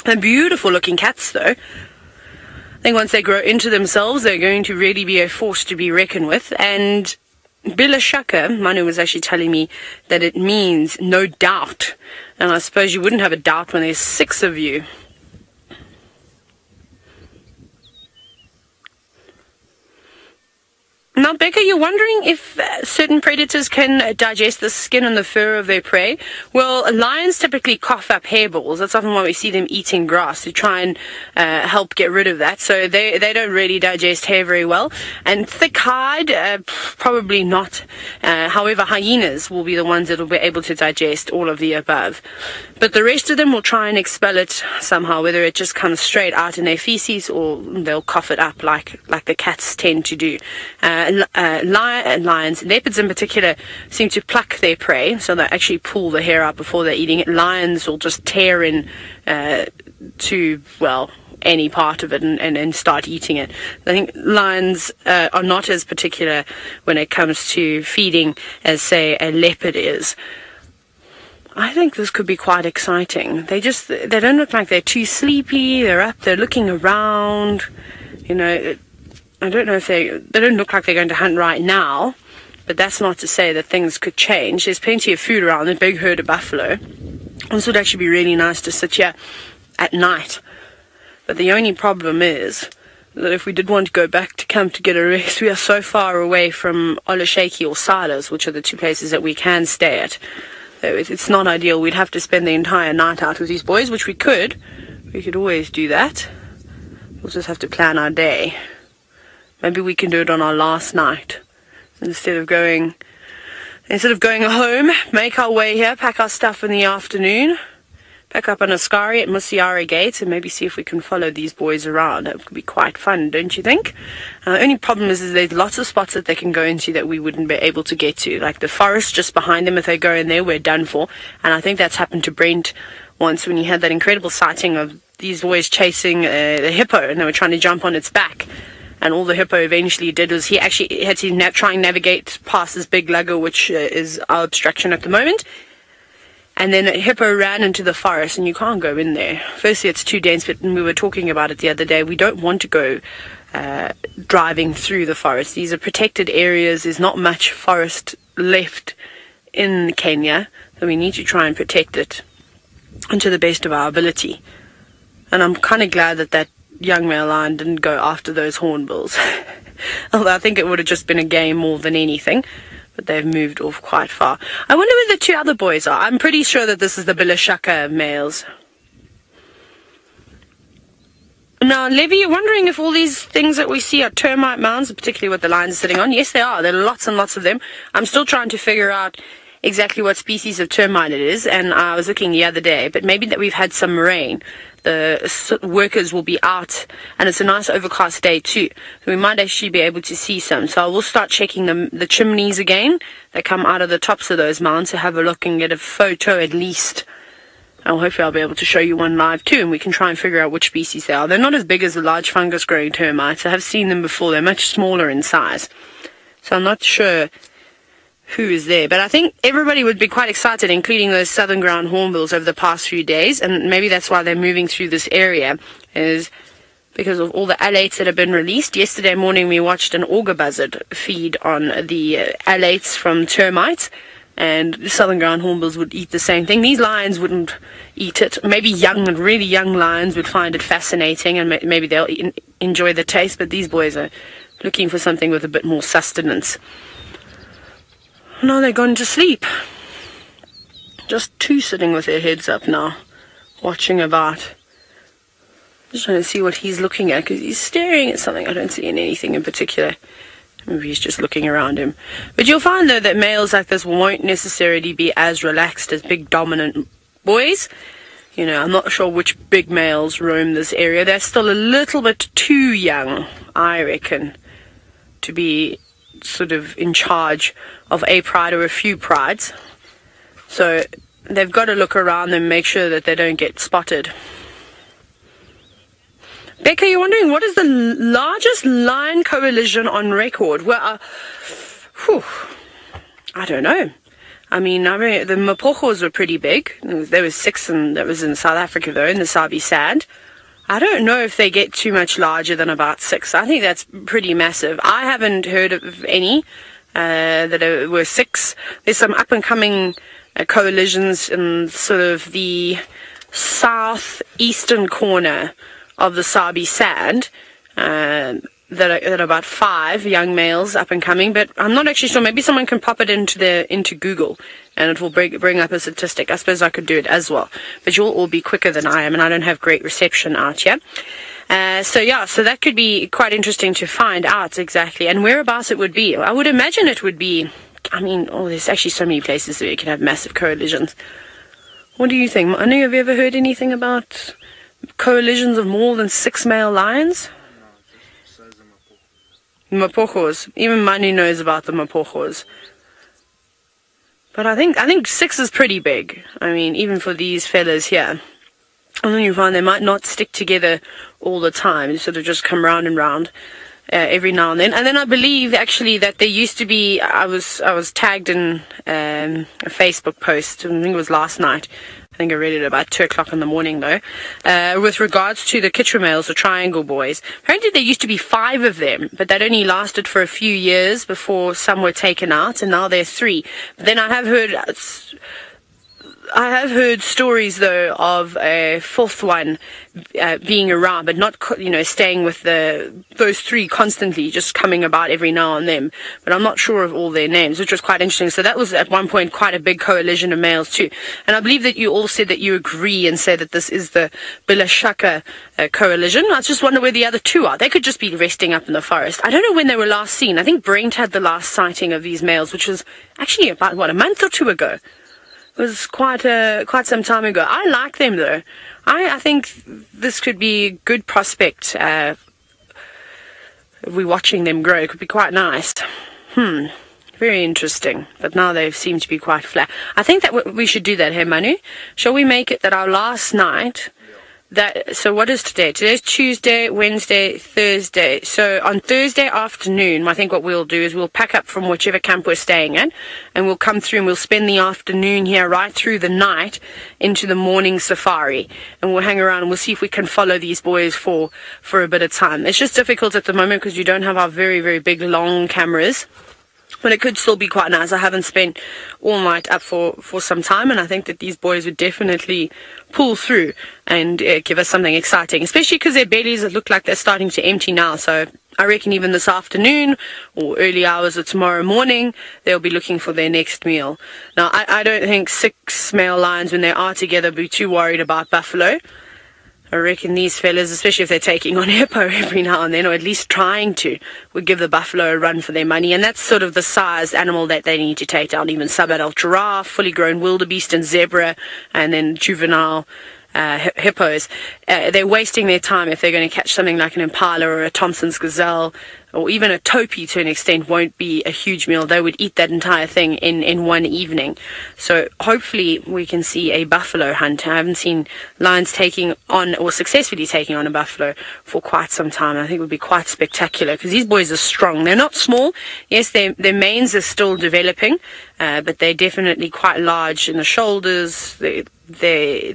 They're beautiful looking cats, though. I think once they grow into themselves, they're going to really be a force to be reckoned with. And bila shaka, Manu was actually telling me that it means no doubt. And I suppose you wouldn't have a doubt when there's 6 of you. Now, Becca, you're wondering if certain predators can digest the skin and the fur of their prey. Well, lions typically cough up hairballs. That's often why we see them eating grass to try and help get rid of that. So they don't really digest hair very well. And thick hide, probably not. However, hyenas will be the ones that will be able to digest all of the above. But the rest of them will try and expel it somehow, whether it just comes straight out in their feces or they'll cough it up like the cats tend to do. Lions, leopards in particular, seem to pluck their prey, so they actually pull the hair out before they're eating it. Lions will just tear in to, well, any part of it and start eating it. I think lions are not as particular when it comes to feeding as, say, a leopard is. I think this could be quite exciting. They don't look like they're too sleepy. They're up, they're looking around, you know. I don't know if they don't look like they're going to hunt right now, but that's not to say that things could change. There's plenty of food around, a big herd of buffalo. This would actually be really nice to sit here at night. But the only problem is that if we did want to go back to camp to get a rest, we are so far away from Olasheki or Silas, which are the 2 places that we can stay at. So it's not ideal. We'd have to spend the entire night out with these boys, which we could. We could always do that. We'll just have to plan our day. Maybe we can do it on our last night. Instead of going home, make our way here, pack our stuff in the afternoon, pack up an Askari at Musiara Gate, and maybe see if we can follow these boys around. That could be quite fun, don't you think? The only problem is there's lots of spots that they can go into that we wouldn't be able to get to. Like the forest just behind them, if they go in there, we're done for. And I think that's happened to Brent once when he had that incredible sighting of these boys chasing the hippo, and they were trying to jump on its back. And all the hippo eventually did was he actually had to try and navigate past this big lugger, which is our obstruction at the moment. And then a hippo ran into the forest, and you can't go in there. Firstly, it's too dense, but we were talking about it the other day. We don't want to go driving through the forest. These are protected areas. There's not much forest left in Kenya, so we need to try and protect it to the best of our ability. And I'm kind of glad that young male lion didn't go after those hornbills. Although I think it would have just been a game more than anything. But they've moved off quite far. I wonder where the 2 other boys are. I'm pretty sure that this is the Bilashaka males. Now, Levy, you're wondering if all these things that we see are termite mounds, particularly what the lions are sitting on. Yes, they are. There are lots and lots of them. I'm still trying to figure out exactly what species of termite it is, and I was looking the other day, but maybe that we've had some rain. The workers will be out, and it's a nice overcast day too, so we might actually be able to see some. So I will start checking the chimneys again that come out of the tops of those mounds to have a look and get a photo at least. And hopefully I'll be able to show you one live too, and we can try and figure out which species they are. They're not as big as the large fungus growing termites. I have seen them before. They're much smaller in size, so I'm not sure who is there, but I think everybody would be quite excited, including those southern ground hornbills over the past few days, and maybe that's why they're moving through this area, is because of all the alates that have been released. Yesterday morning we watched an auger buzzard feed on the alates from termites, and the southern ground hornbills would eat the same thing. These lions wouldn't eat it. Maybe young and really young lions would find it fascinating, and maybe they'll enjoy the taste, but these boys are looking for something with a bit more sustenance. Now they're gone to sleep. Just two sitting with their heads up now, watching about. Just trying to see what he's looking at, because he's staring at something. I don't see anything in particular. Maybe he's just looking around him. But you'll find, though, that males like this won't necessarily be as relaxed as big dominant boys. You know, I'm not sure which big males roam this area. They're still a little bit too young, I reckon, to be sort of in charge of a pride or a few prides. So they've got to look around and make sure that they don't get spotted. Becca, you're wondering what is the largest lion coalition on record? Well, I don't know. I mean, the Mapojos were pretty big. There was 6, and that was in South Africa, though, in the Sabi sand. I don't know if they get too much larger than about 6. I think that's pretty massive. I haven't heard of any that were 6. There's some up-and-coming coalitions in sort of the southeastern corner of the Sabi sand that are about 5 young males up and coming, but I'm not actually sure. Maybe someone can pop it into Google and it will bring up a statistic. I suppose I could do it as well, but you'll all be quicker than I am, and I don't have great reception out here. So that could be quite interesting to find out exactly, and whereabouts it would be. I would imagine it would be, I mean, there's actually so many places where you can have massive coalitions. What do you think? Manu, have you ever heard anything about coalitions of more than 6 male lions? Mapojos. Even Manu knows about the Mapojos. But I think 6 is pretty big. I mean, even for these fellas here. And then you find they might not stick together all the time. They sort of just come round and round every now and then. And then I believe actually that there used to be, I was tagged in a Facebook post, I think it was last night. I think I read it about 2 o'clock in the morning, though, with regards to the Chitwa males, the triangle boys. Apparently there used to be 5 of them, but that only lasted for a few years before some were taken out, and now there's 3. But then I have heard stories, though, of a 4th one being around, but not, staying with those 3 constantly, just coming about every now and then. But I'm not sure of all their names, which was quite interesting. So that was at one point quite a big coalition of males too. And I believe that you all said that you agree and say that this is the Bilashaka coalition. I just wonder where the other 2 are. They could just be resting up in the forest. I don't know when they were last seen. I think Brent had the last sighting of these males, which was actually about, a month or 2 ago. It was quite some time ago. I like them, though. I think this could be a good prospect if we're watching them grow. It could be quite nice. Very interesting. But now they seem to be quite flat. I think that we should do that, hey Manu? Shall we make it that our last night... So what is today? Today's Tuesday, Wednesday, Thursday. So on Thursday afternoon, I think what we'll do is we'll pack up from whichever camp we're staying at, and we'll come through and we'll spend the afternoon here right through the night into the morning safari, and we'll hang around and we'll see if we can follow these boys for a bit of time. It's just difficult at the moment because you don't have our very, very big long cameras. But it could still be quite nice. I haven't spent all night up for some time, and I think that these boys would definitely pull through and give us something exciting, especially because their bellies look like they're starting to empty now. So I reckon even this afternoon or early hours of tomorrow morning, they'll be looking for their next meal. Now, I don't think 6 male lions, when they are together, will be too worried about buffalo. I reckon these fellas, especially if they're taking on hippo every now and then, or at least trying to, would give the buffalo a run for their money. And that's sort of the size animal that they need to take down. Even sub-adult giraffe, fully grown wildebeest and zebra, and then juvenile hippos. They're wasting their time if they're going to catch something like an impala or a Thompson's gazelle, or even a topi to an extent won't be a huge meal. They would eat that entire thing in one evening. So hopefully we can see a buffalo hunt. I haven't seen lions taking on, or successfully taking on, a buffalo for quite some time. I think it would be quite spectacular because these boys are strong. They're not small. Yes, their manes are still developing, but they're definitely quite large in the shoulders. They're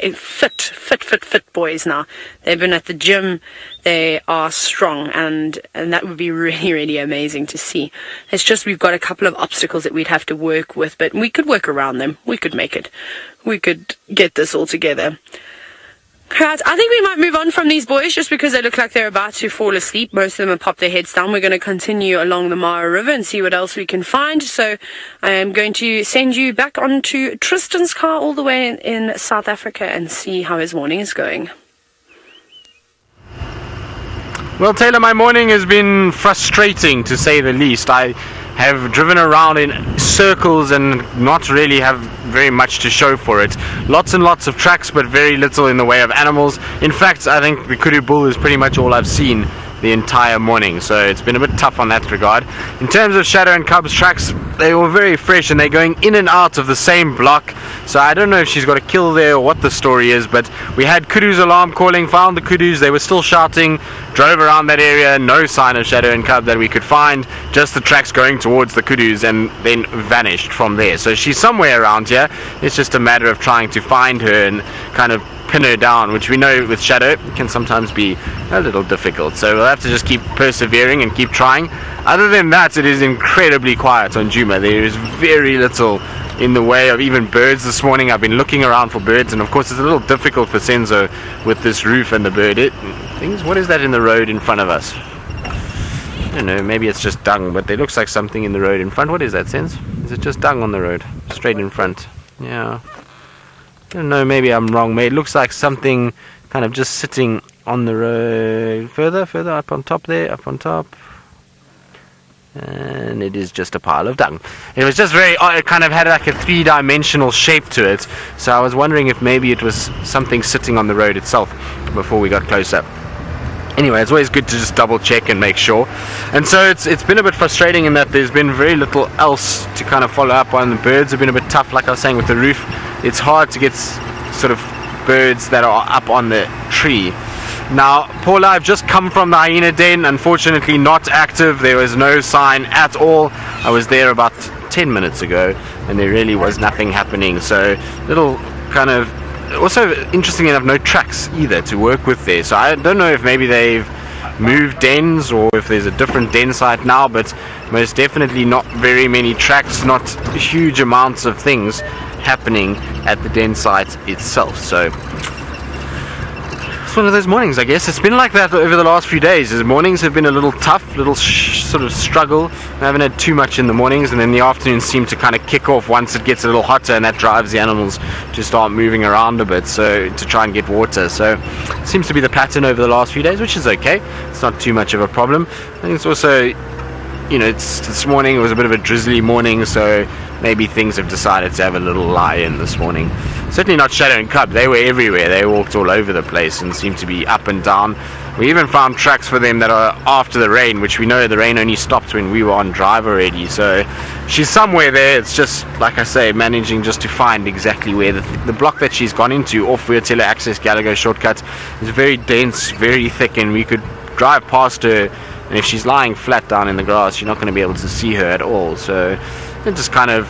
fit boys now. They've been at the gym. They are strong, and that would be really, really amazing to see. It's just we've got a couple of obstacles that we'd have to work with, but we could work around them. We could make it. We could get this all together. Right, I think we might move on from these boys just because they look like they're about to fall asleep. Most of them have popped their heads down. We're going to continue along the Mara River and see what else we can find. So I am going to send you back onto Tristan's car all the way in South Africa and see how his morning is going. Well, Taylor, my morning has been frustrating to say the least. I have driven around in circles and not really have very much to show for it. Lots and lots of tracks, but very little in the way of animals. In fact, I think the kudu bull is pretty much all I've seen the entire morning, so it's been a bit tough on that regard. In terms of Shadow and Cub's tracks, they were very fresh and they're going in and out of the same block, so I don't know if she's got a kill there or what the story is, but we had kudu's alarm calling, found the kudus, they were still shouting, drove around that area, no sign of Shadow and Cub that we could find, just the tracks going towards the kudus, and then vanished from there. So she's somewhere around here. It's just a matter of trying to find her and kind of pin her down, which we know with Shadow can sometimes be a little difficult, so we'll have to just keep persevering and keep trying. Other than that, it is incredibly quiet on Djuma. There is very little in the way of even birds this morning. I've been looking around for birds, and of course it's a little difficult for Senzo with this roof and the bird things. What is that in the road in front of us? I don't know, maybe it's just dung, but there looks like something in the road in front. What is that, Sense? Is it just dung on the road straight in front? Yeah, I don't know, maybe I'm wrong. It looks like something kind of just sitting on the road further up on top there, up on top, and it is just a pile of dung. It was just very odd. It kind of had like a three-dimensional shape to it, so I was wondering if maybe it was something sitting on the road itself before we got closer. Anyway, it's always good to just double check and make sure. And so it's been a bit frustrating in that there's been very little else to kind of follow up on. The birds have been a bit tough, like I was saying with the roof. It's hard to get sort of birds that are up on the tree. Now, Paula, I've just come from the hyena den, unfortunately not active. There was no sign at all. I was there about 10 minutes ago and there really was nothing happening. So little kind of, also interesting enough, no tracks either to work with there. So I don't know if maybe they've moved dens or if there's a different den site now, but most definitely not very many tracks, not huge amounts of things happening at the den site itself. So it's one of those mornings, I guess. It's been like that over the last few days. The mornings have been a little tough, little sort of struggle. I haven't had too much in the mornings, and then the afternoons seem to kind of kick off once it gets a little hotter, and that drives the animals to start moving around a bit, so to try and get water. So it seems to be the pattern over the last few days, which is okay. It's not too much of a problem. I think it's also, you know, this morning it was a bit of a drizzly morning, so maybe things have decided to have a little lie in this morning. Certainly not Shadow and Cub. They were everywhere. They walked all over the place and seemed to be up and down. We even found tracks for them that are after the rain, which we know the rain only stopped when we were on drive already. So she's somewhere there. It's just, like I say, managing just to find exactly where the block that she's gone into off Weirtiller Access Gallagher shortcut is very dense, very thick, and we could drive past her, and if she's lying flat down in the grass, you're not going to be able to see her at all. So we just kind of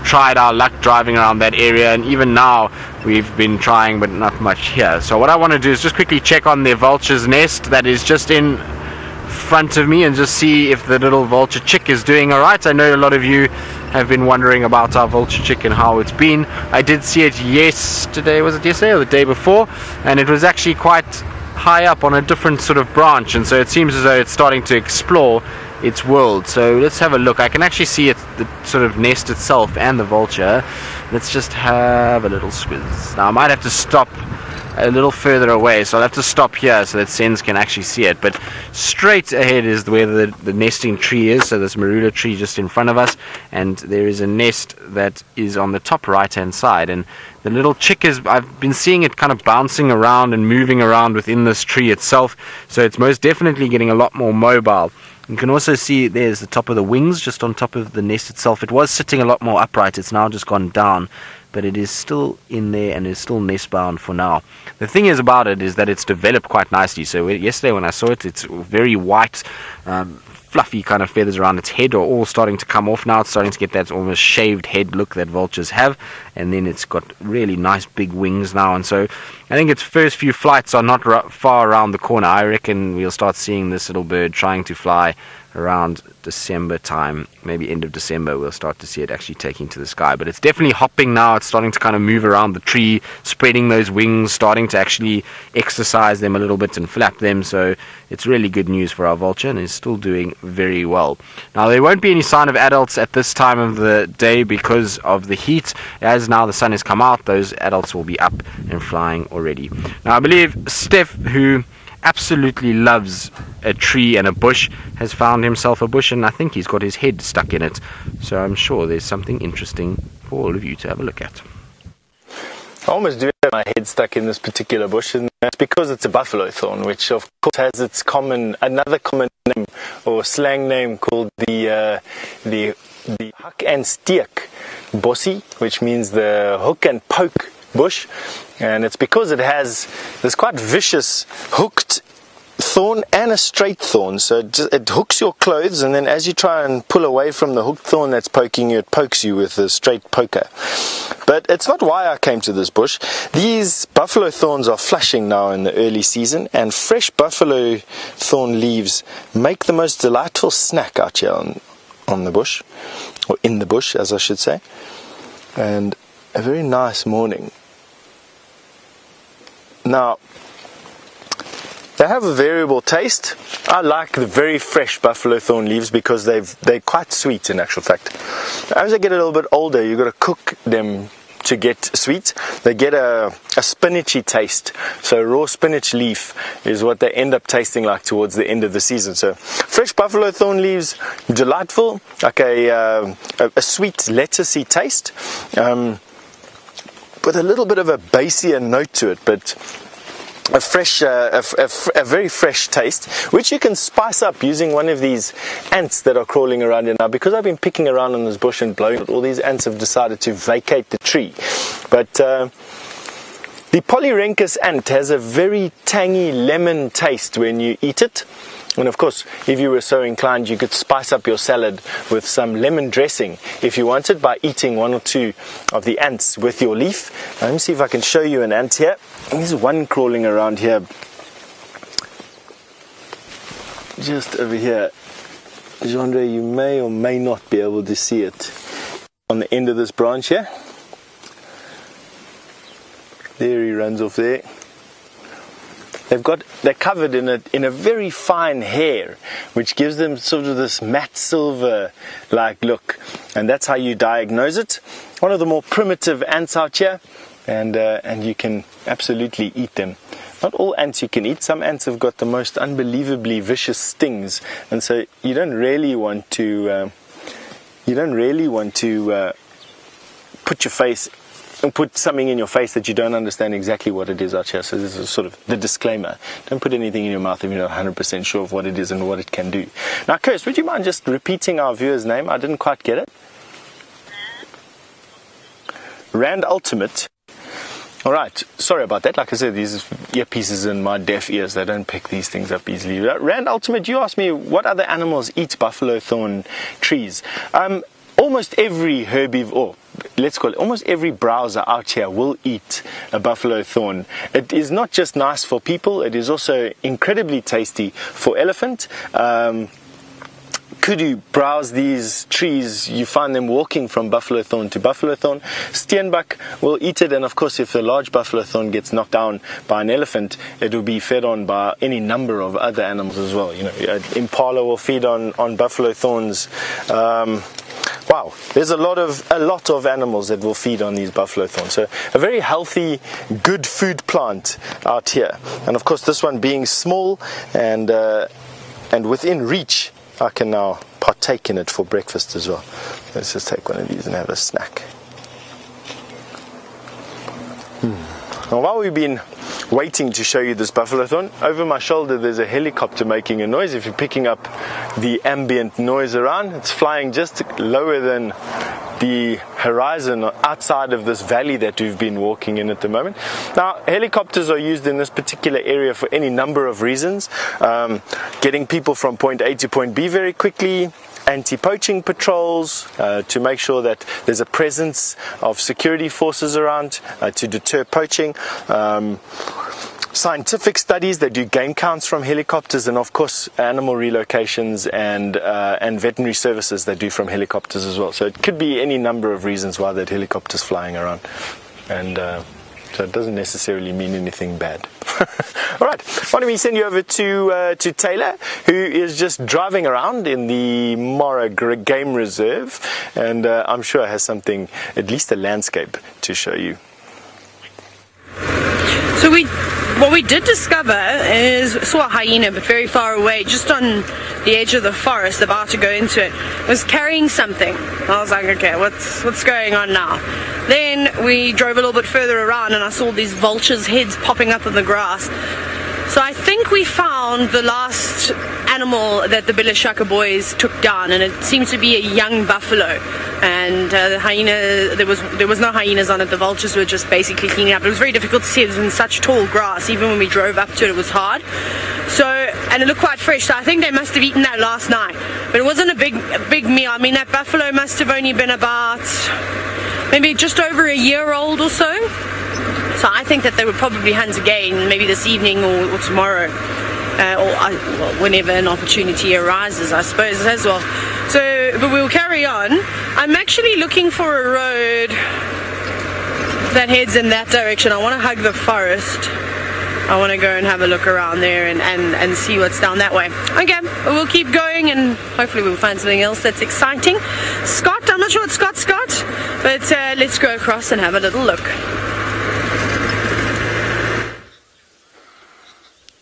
tried our luck driving around that area, and even now we've been trying, but not much here. So what I want to do is just quickly check on the vulture's nest that is just in front of me and just see if the little vulture chick is doing alright. I know a lot of you have been wondering about our vulture chick and how it's been. I did see it yesterday, was it yesterday or the day before, and it was actually quite high up on a different sort of branch, and so it seems as though it's starting to explore its world. So let's have a look. I can actually see it, the sort of nest itself and the vulture. Let's just have a little squiz. Now I might have to stop a little further away, so I'll have to stop here so that Sens can actually see it. But straight ahead is where the nesting tree is, so this marula tree just in front of us, and there is a nest that is on the top right hand side, and the little chick is, I've been seeing it kind of bouncing around and moving around within this tree itself, so it's most definitely getting a lot more mobile. You can also see there's the top of the wings just on top of the nest itself. It was sitting a lot more upright, it's now just gone down, but it is still in there and is still nest bound for now. The thing is about it is that it's developed quite nicely. So yesterday when I saw it, it's very white, fluffy kind of feathers around its head are all starting to come off now. It's starting to get that almost shaved head look that vultures have, and then it's got really nice big wings now. And so I think its first few flights are not far around the corner. I reckon we'll start seeing this little bird trying to fly around December time, maybe end of December. We'll start to see it actually taking to the sky, but it's definitely hopping now. It's starting to kind of move around the tree, spreading those wings, starting to actually exercise them a little bit and flap them. So it's really good news for our vulture, and is still doing very well. Now there won't be any sign of adults at this time of the day because of the heat. As now the sun has come out, those adults will be up and flying already. Now I believe Steph, who absolutely loves a tree and a bush, has found himself a bush, and I think he's got his head stuck in it, so I'm sure there's something interesting for all of you to have a look at. I almost do have my head stuck in this particular bush, and that's because it's a buffalo thorn, which of course has its another common name or slang name called the hak and steek bossie, which means the hook and poke bush. And it's because it has this quite vicious hooked thorn and a straight thorn, so it hooks your clothes, and then as you try and pull away from the hooked thorn that's poking you, it pokes you with a straight poker. But it's not why I came to this bush. These buffalo thorns are flushing now in the early season, and fresh buffalo thorn leaves make the most delightful snack out here on the bush, or in the bush as I should say. And a very nice morning. Now, they have a variable taste. I like the very fresh buffalo thorn leaves because they're quite sweet in actual fact. As they get a little bit older, you've got to cook them to get sweet. They get a spinachy taste. So raw spinach leaf is what they end up tasting like towards the end of the season. So fresh buffalo thorn leaves, delightful, like a sweet lettucey taste. With a little bit of a bassier note to it, but a very fresh taste, which you can spice up using one of these ants that are crawling around here now. Because I've been picking around in this bush and blowing it, all these ants have decided to vacate the tree. But the Polyrhynchus ant has a very tangy lemon taste when you eat it. And of course, if you were so inclined, you could spice up your salad with some lemon dressing if you wanted, by eating one or two of the ants with your leaf. Now, let me see if I can show you an ant here. There's one crawling around here, just over here. Genre, you may or may not be able to see it on the end of this branch here. There he runs off there. They're covered in a very fine hair, which gives them sort of this matte silver like look, and that's how you diagnose it. One of the more primitive ants out here, and you can absolutely eat them. Not all ants you can eat. Some ants have got the most unbelievably vicious stings, and so you don't really want to put your face and put something in your face that you don't understand exactly what it is out here. So this is sort of the disclaimer. Don't put anything in your mouth if you're not 100% sure of what it is and what it can do. Now, Chris, would you mind just repeating our viewer's name? I didn't quite get it. Rand Ultimate. All right, sorry about that. Like I said, these earpieces in my deaf ears, they don't pick these things up easily. Rand Ultimate, you asked me what other animals eat buffalo thorn trees. Almost every herbivore, let's call it, almost every browser out here will eat a buffalo thorn. It is not just nice for people, it is also incredibly tasty for elephant. Could you browse these trees, you find them walking from buffalo thorn to buffalo thorn. Steenbok will eat it, and of course if a large buffalo thorn gets knocked down by an elephant, it will be fed on by any number of other animals as well. You know, impala will feed on buffalo thorns. Wow, there's a lot of animals that will feed on these buffalo thorns. So a very healthy, good food plant out here. And of course, this one being small and within reach, I can now partake in it for breakfast as well. Let's just take one of these and have a snack. Now, while we've been waiting to show you this buffalo thorn, over my shoulder there's a helicopter making a noise. If you're picking up the ambient noise around, it's flying just lower than the horizon outside of this valley that we've been walking in at the moment. Now, helicopters are used in this particular area for any number of reasons. Getting people from point A to point B very quickly, anti-poaching patrols, to make sure that there's a presence of security forces around to deter poaching, scientific studies that do game counts from helicopters, and of course animal relocations and veterinary services that do from helicopters as well. So it could be any number of reasons why that helicopter's flying around, and so it doesn't necessarily mean anything bad. All right, why don't we send you over to Taylor, who is just driving around in the Mara Game Reserve, and I'm sure has something, at least a landscape, to show you. So what we did discover is, saw a hyena, but very far away, just on the edge of the forest, about to go into it. It was carrying something. I was like, okay, what's going on now? Then we drove a little bit further around and I saw these vultures' heads popping up in the grass. So I think we found the last animal that the Bilashaka boys took down, and it seems to be a young buffalo. And the hyena, there was no hyenas on it. The vultures were just basically cleaning up. It was very difficult to see. It was in such tall grass. Even when we drove up to it, it was hard. So, and it looked quite fresh. So I think they must have eaten that last night. But it wasn't a big meal. I mean, that buffalo must have only been about maybe just over a year old or so. So I think that they would probably hunt again, maybe this evening or tomorrow, or whenever an opportunity arises, I suppose, as well. So, but we'll carry on. I'm actually looking for a road that heads in that direction. I want to hug the forest. I want to go and have a look around there and see what's down that way. Okay, we'll keep going and hopefully we'll find something else that's exciting. Scott, I'm not sure what Scott's got, but let's go across and have a little look.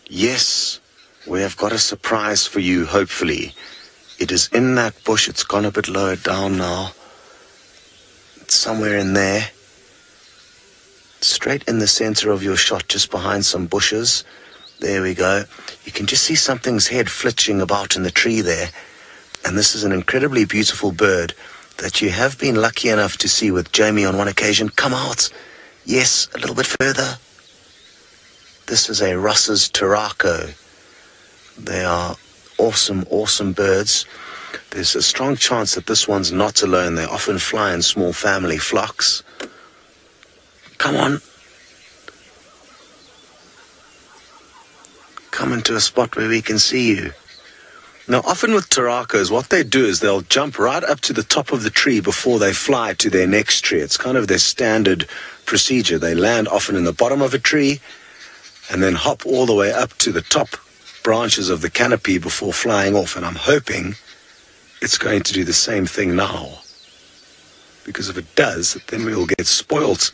Yes, we have got a surprise for you, hopefully. It is in that bush. It's gone a bit lower down now. It's somewhere in there. Straight in the center of your shot, just behind some bushes. There we go. You can just see something's head flitching about in the tree there. And this is an incredibly beautiful bird that you have been lucky enough to see with Jamie on one occasion. Come out. Yes, a little bit further. This is a Russ's Turaco. They are awesome, awesome birds. There's a strong chance that this one's not alone. They often fly in small family flocks. Come on. Come into a spot where we can see you. Now, often with Turacos, what they do is they'll jump right up to the top of the tree before they fly to their next tree. It's kind of their standard procedure. They land often in the bottom of a tree and then hop all the way up to the top branches of the canopy before flying off. And I'm hoping it's going to do the same thing now. Because if it does, then we will get spoilt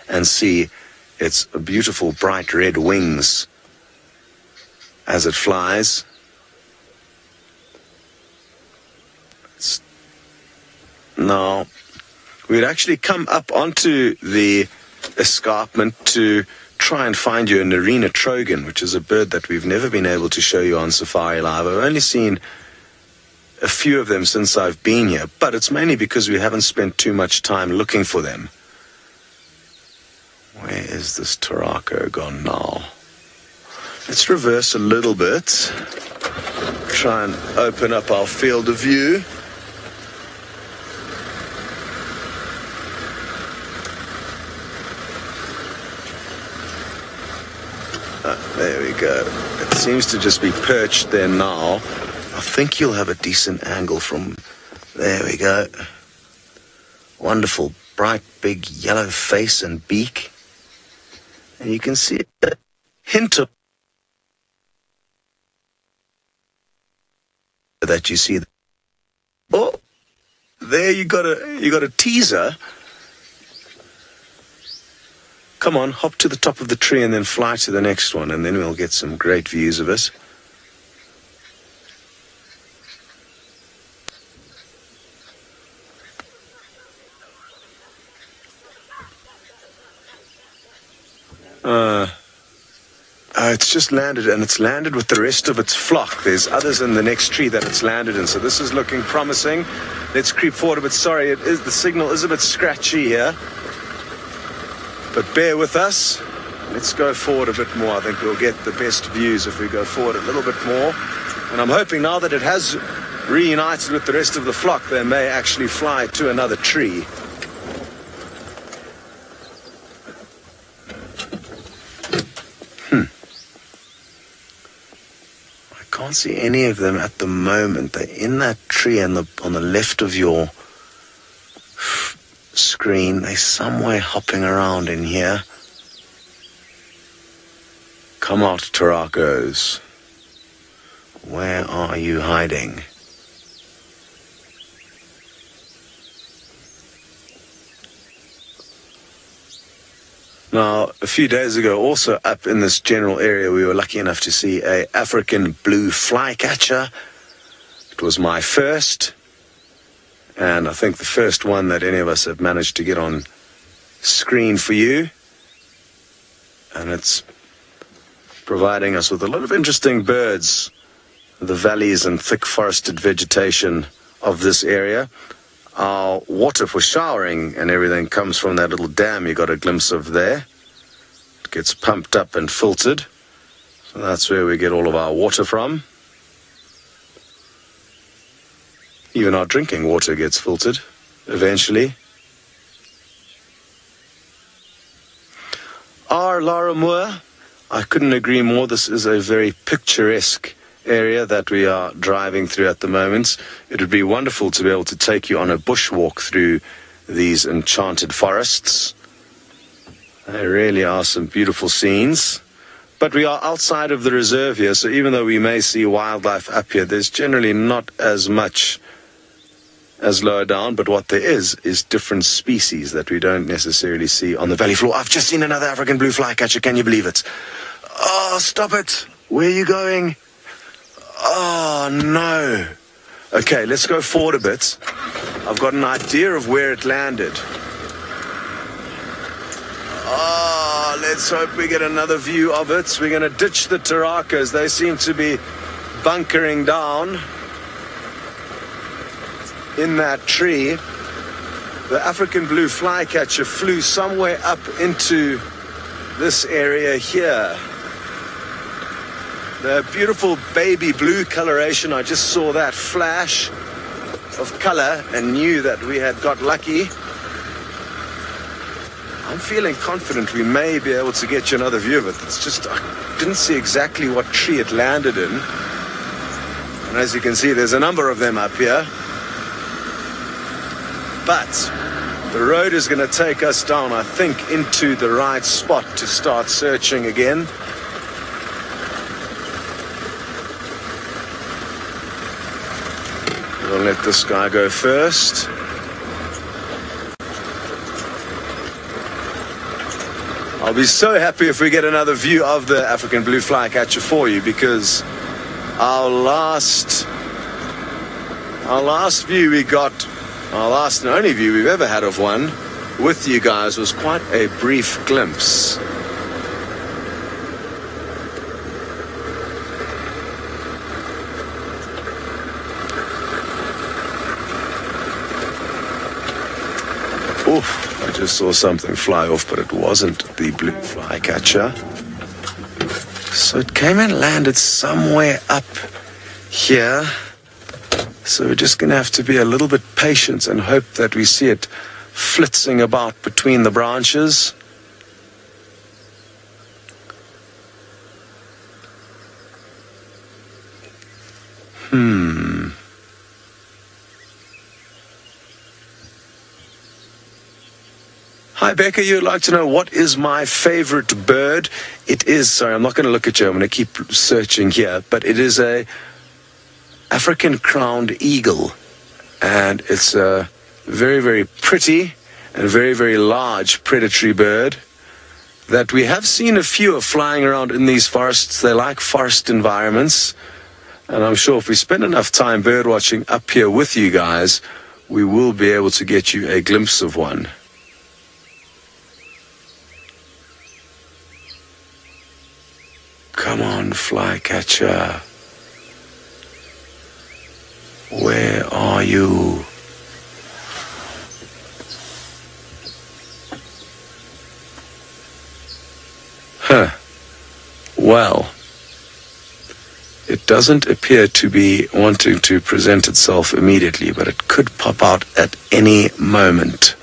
and see its beautiful bright red wings as it flies. Now, we'd actually come up onto the escarpment to try and find you a Narina trogon, which is a bird that we've never been able to show you on Safari Live. I've only seen a few of them since I've been here, but it's mainly because we haven't spent too much time looking for them. Where is this Turaco gone now? Let's reverse a little bit. Try and open up our field of view. There we go. It seems to just be perched there now. I think you'll have a decent angle from... There we go. Wonderful, bright, big yellow face and beak. And you can see a hint of that you see. Oh, there you got a teaser. Come on, hop to the top of the tree and then fly to the next one, and then we'll get some great views of it. It's just landed, and it's landed with the rest of its flock. There's others in the next tree that it's landed in, so this is looking promising. Let's creep forward a bit. Sorry, the signal is a bit scratchy here, but bear with us. Let's go forward a bit more. I think we'll get the best views if we go forward a little bit more. And I'm hoping now that it has reunited with the rest of the flock, they may actually fly to another tree. Can't see any of them at the moment. They're in that tree on the left of your screen. They're somewhere hopping around in here. Come out, Taracos. Where are you hiding? Now, a few days ago, also up in this general area, we were lucky enough to see an African blue flycatcher. It was my first, and I think the first one that any of us have managed to get on screen for you. And it's providing us with a lot of interesting birds, the valleys and thick forested vegetation of this area. Our water for showering and everything comes from that little dam you got a glimpse of there. It gets pumped up and filtered. So that's where we get all of our water from. Even our drinking water gets filtered eventually. Our Lara Moor, I couldn't agree more. This is a very picturesque area that we are driving through at the moment. It would be wonderful to be able to take you on a bushwalk through these enchanted forests. There really are some beautiful scenes. But we are outside of the reserve here, so even though we may see wildlife up here, there's generally not as much as lower down, but what there is different species that we don't necessarily see on the valley floor. I've just seen another African blue flycatcher, can you believe it? Oh, stop it! Where are you going? Oh, no. Okay, let's go forward a bit. I've got an idea of where it landed. Oh, let's hope we get another view of it. We're going to ditch the Taracas. They seem to be bunkering down in that tree. The African blue flycatcher flew somewhere up into this area here. The beautiful baby blue coloration, I just saw that flash of color and knew that we had got lucky. I'm feeling confident we may be able to get you another view of it. It's just, I didn't see exactly what tree it landed in. And as you can see, there's a number of them up here. But the road is going to take us down, I think, into the right spot to start searching again. We'll let this guy go first. I'll be so happy if we get another view of the African blue flycatcher for you, because our last view we got, our last and only view we've ever had of one with you guys, was quite a brief glimpse. Oof, I just saw something fly off, but it wasn't the blue flycatcher. So it came and landed somewhere up here. So we're just going to have to be a little bit patient and hope that we see it flitzing about between the branches. Hi, Becca, you'd like to know what is my favorite bird? It is, sorry, I'm not going to look at you, I'm going to keep searching here, but it is a African crowned eagle, and it's a very, very pretty and very, very large predatory bird that we have seen a few of flying around in these forests. They like forest environments, and I'm sure if we spend enough time bird watching up here with you guys, we will be able to get you a glimpse of one. Come on, flycatcher. Where are you? Well, it doesn't appear to be wanting to present itself immediately, but it could pop out at any moment.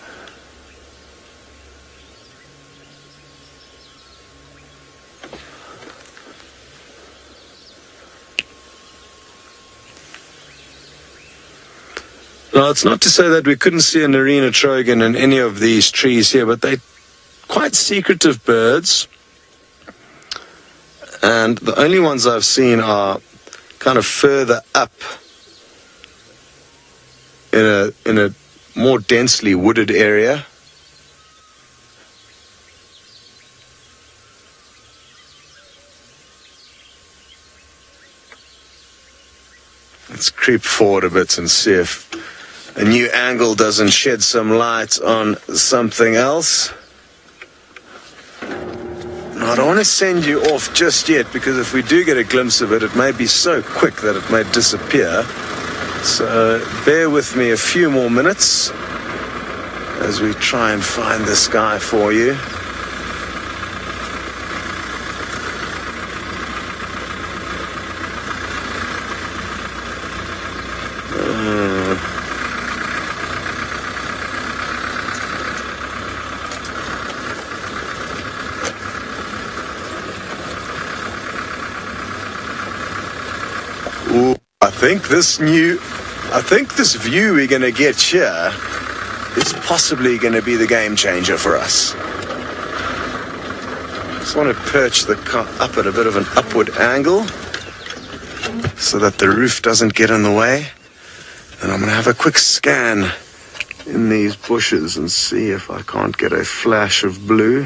Now, it's not to say that we couldn't see a Narina trogon in any of these trees here, but they're quite secretive birds. And the only ones I've seen are kind of further up in a more densely wooded area. Let's creep forward a bit and see if a new angle doesn't shed some light on something else. I don't want to send you off just yet, because if we do get a glimpse of it, it may be so quick that it may disappear. So bear with me a few more minutes as we try and find this guy for you. I think this view we're going to get here is possibly going to be the game changer for us. Just want to perch the car up at a bit of an upward angle so that the roof doesn't get in the way. And I'm going to have a quick scan in these bushes and see if I can't get a flash of blue.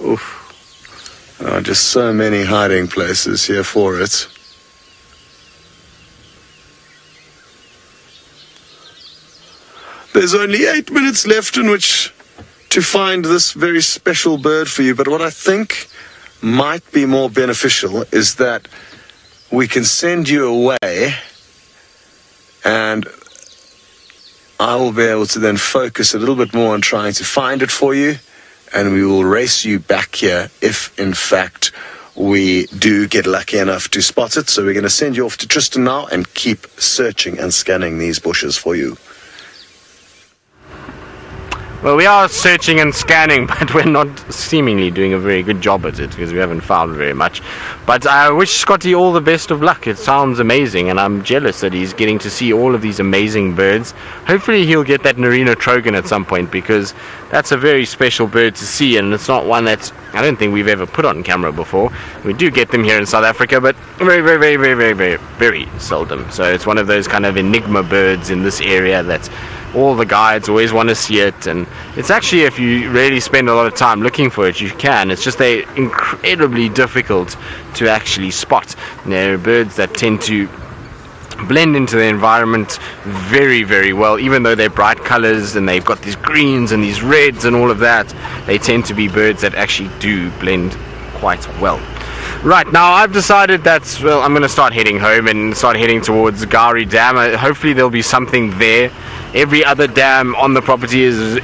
Oof. There are just so many hiding places here for it. There's only 8 minutes left in which to find this very special bird for you, but what I think might be more beneficial is that we can send you away and I will be able to then focus a little bit more on trying to find it for you, and we will race you back here if in fact we do get lucky enough to spot it. So we're going to send you off to Tristan now and keep searching and scanning these bushes for you. Well, we are searching and scanning, but we're not seemingly doing a very good job at it because we haven't found very much. But I wish Scotty all the best of luck. It sounds amazing, and I'm jealous that he's getting to see all of these amazing birds. Hopefully he'll get that Narina trogon at some point, because that's a very special bird to see, and it's not one that I don't think we've ever put on camera before. We do get them here in South Africa, but very, very, very, very, very, very, very seldom. So it's one of those kind of enigma birds in this area that all the guides always want to see it, and it's actually, if you really spend a lot of time looking for it, you can. It's just they're incredibly difficult to actually spot. They're birds that tend to blend into the environment very, very well. Even though they're bright colors and they've got these greens and these reds and all of that, they tend to be birds that actually do blend quite well. Right, now I've decided that, well, I'm going to start heading home and start heading towards Gowrie Dam. Hopefully there'll be something there. Every other dam on the property is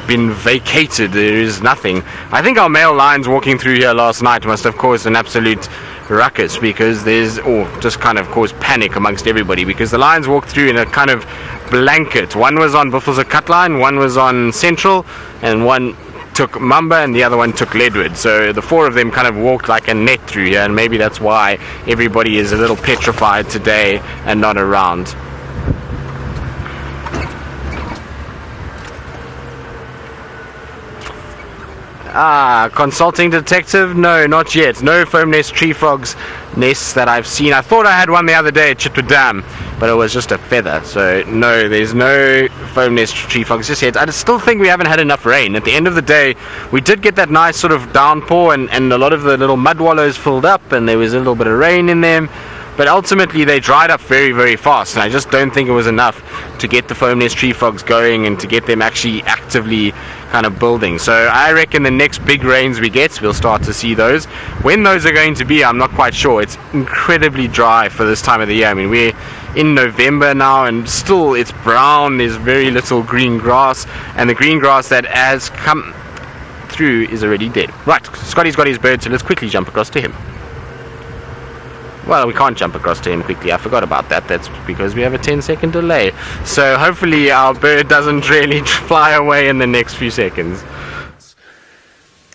been vacated. There is nothing. I think our male lions walking through here last night must have caused an absolute ruckus, because just kind of caused panic amongst everybody, because the lions walked through in a kind of blanket. One was on Buffalo's cut line, one was on Central, and one took Mamba and the other one took Leadwood. So the four of them kind of walked like a net through here, and maybe that's why everybody is a little petrified today and not around. Consulting detective? No, not yet. No foam nest tree frogs nests that I've seen. I thought I had one the other day at Chitwa Dam, but it was just a feather. So no, there's no foam nest tree frogs just yet. I still think we haven't had enough rain. At the end of the day, we did get that nice sort of downpour, and a lot of the little mud wallows filled up, and there was a little bit of rain in them. But ultimately they dried up very, very fast, and I just don't think it was enough to get the foam nest tree frogs going and to get them actually actively kind of building. So I reckon the next big rains we get, we'll start to see those. When those are going to be, I'm not quite sure. It's incredibly dry for this time of the year. I mean, we're in November now, and still it's brown. There's very little green grass, and the green grass that has come through is already dead. Right, Scotty's got his bird, so let's quickly jump across to him. Well, we can't jump across to him quickly. I forgot about that. That's because we have a 10-second delay. So hopefully our bird doesn't really fly away in the next few seconds.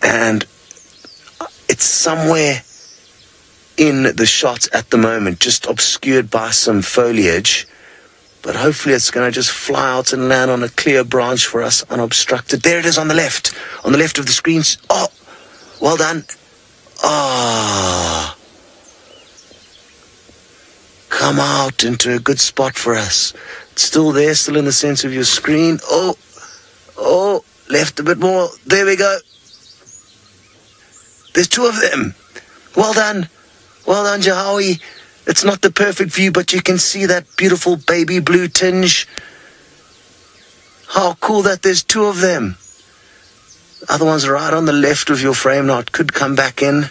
And it's somewhere in the shot at the moment, just obscured by some foliage. But hopefully it's going to just fly out and land on a clear branch for us, unobstructed. There it is on the left of the screens. Oh, well done. Ah. Come out into a good spot for us. It's still there, still in the center of your screen. Oh, left a bit more. There we go. There's two of them. Well done, Jahawi. It's not the perfect view, but you can see that beautiful baby blue tinge. How cool that there's two of them. The other one's right on the left of your frame now. It could come back in.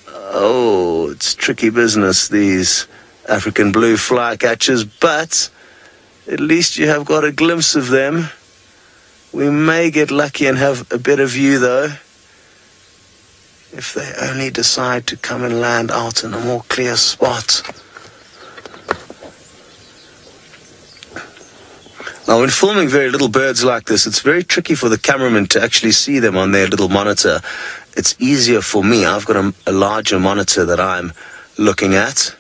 Oh, it's tricky business, these African blue flycatchers, but at least you have got a glimpse of them. We may get lucky and have a better view, though, if they only decide to come and land out in a more clear spot. Now, when filming very little birds like this, it's very tricky for the cameraman to actually see them on their little monitor. It's easier for me. I've got a larger monitor that I'm looking at.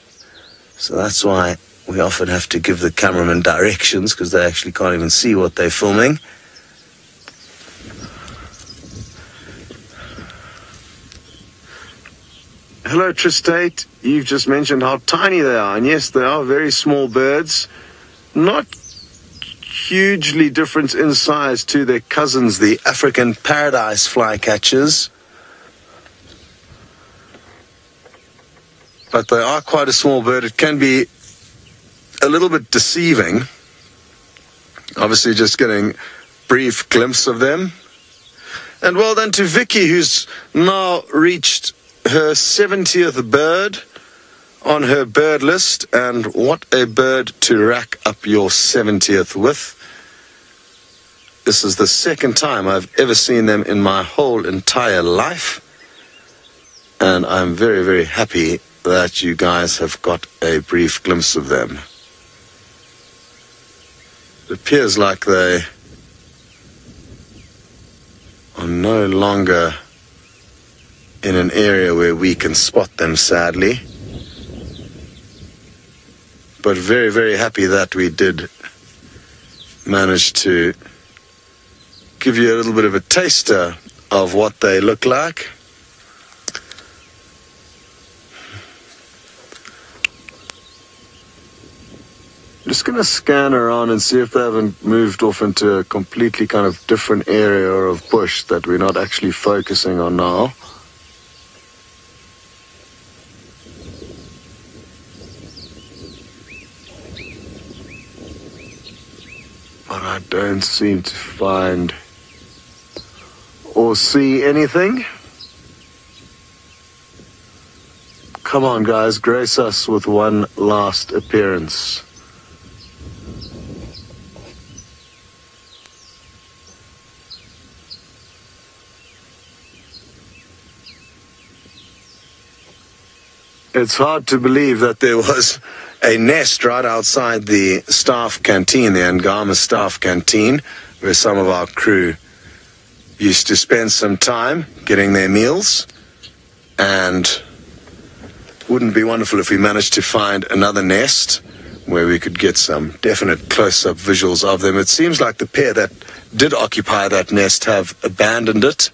So that's why we often have to give the cameraman directions, because they actually can't even see what they're filming. Hello, Tristate. You've just mentioned how tiny they are. And yes, they are very small birds. Not hugely different in size to their cousins, the African paradise flycatchers. But they are quite a small bird. It can be a little bit deceiving. Obviously just getting a brief glimpse of them. And well done to Vicky, who's now reached her 70th bird on her bird list. And what a bird to rack up your 70th with. This is the second time I've ever seen them in my whole entire life. And I'm very, very happy that you guys have got a brief glimpse of them. It appears like they are no longer in an area where we can spot them, sadly. But very, very happy that we did manage to give you a little bit of a taster of what they look like. I'm just going to scan around and see if they haven't moved off into a completely kind of different area of bush that we're not actually focusing on now. But I don't seem to find or see anything. Come on, guys, grace us with one last appearance. It's hard to believe that there was a nest right outside the staff canteen, the Angama staff canteen, where some of our crew used to spend some time getting their meals. And wouldn't it be wonderful if we managed to find another nest where we could get some definite close-up visuals of them. It seems like the pair that did occupy that nest have abandoned it.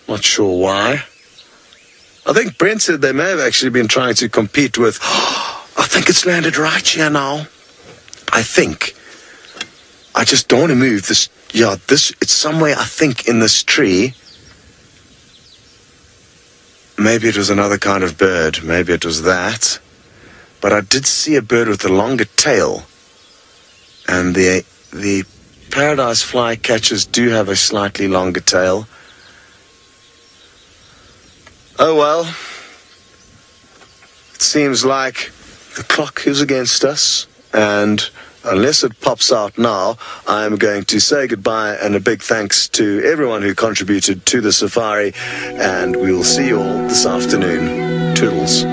Not sure why. I think Brent said they may have actually been trying to compete with... I think it's landed right here now. I think. I just don't want to move this. Yeah, it's somewhere, I think, in this tree. Maybe it was another kind of bird. Maybe it was that. But I did see a bird with a longer tail. And the paradise flycatchers do have a slightly longer tail. Oh well. It seems like the clock is against us. And unless it pops out now, I'm going to say goodbye and a big thanks to everyone who contributed to the safari. And we will see you all this afternoon. Toodles.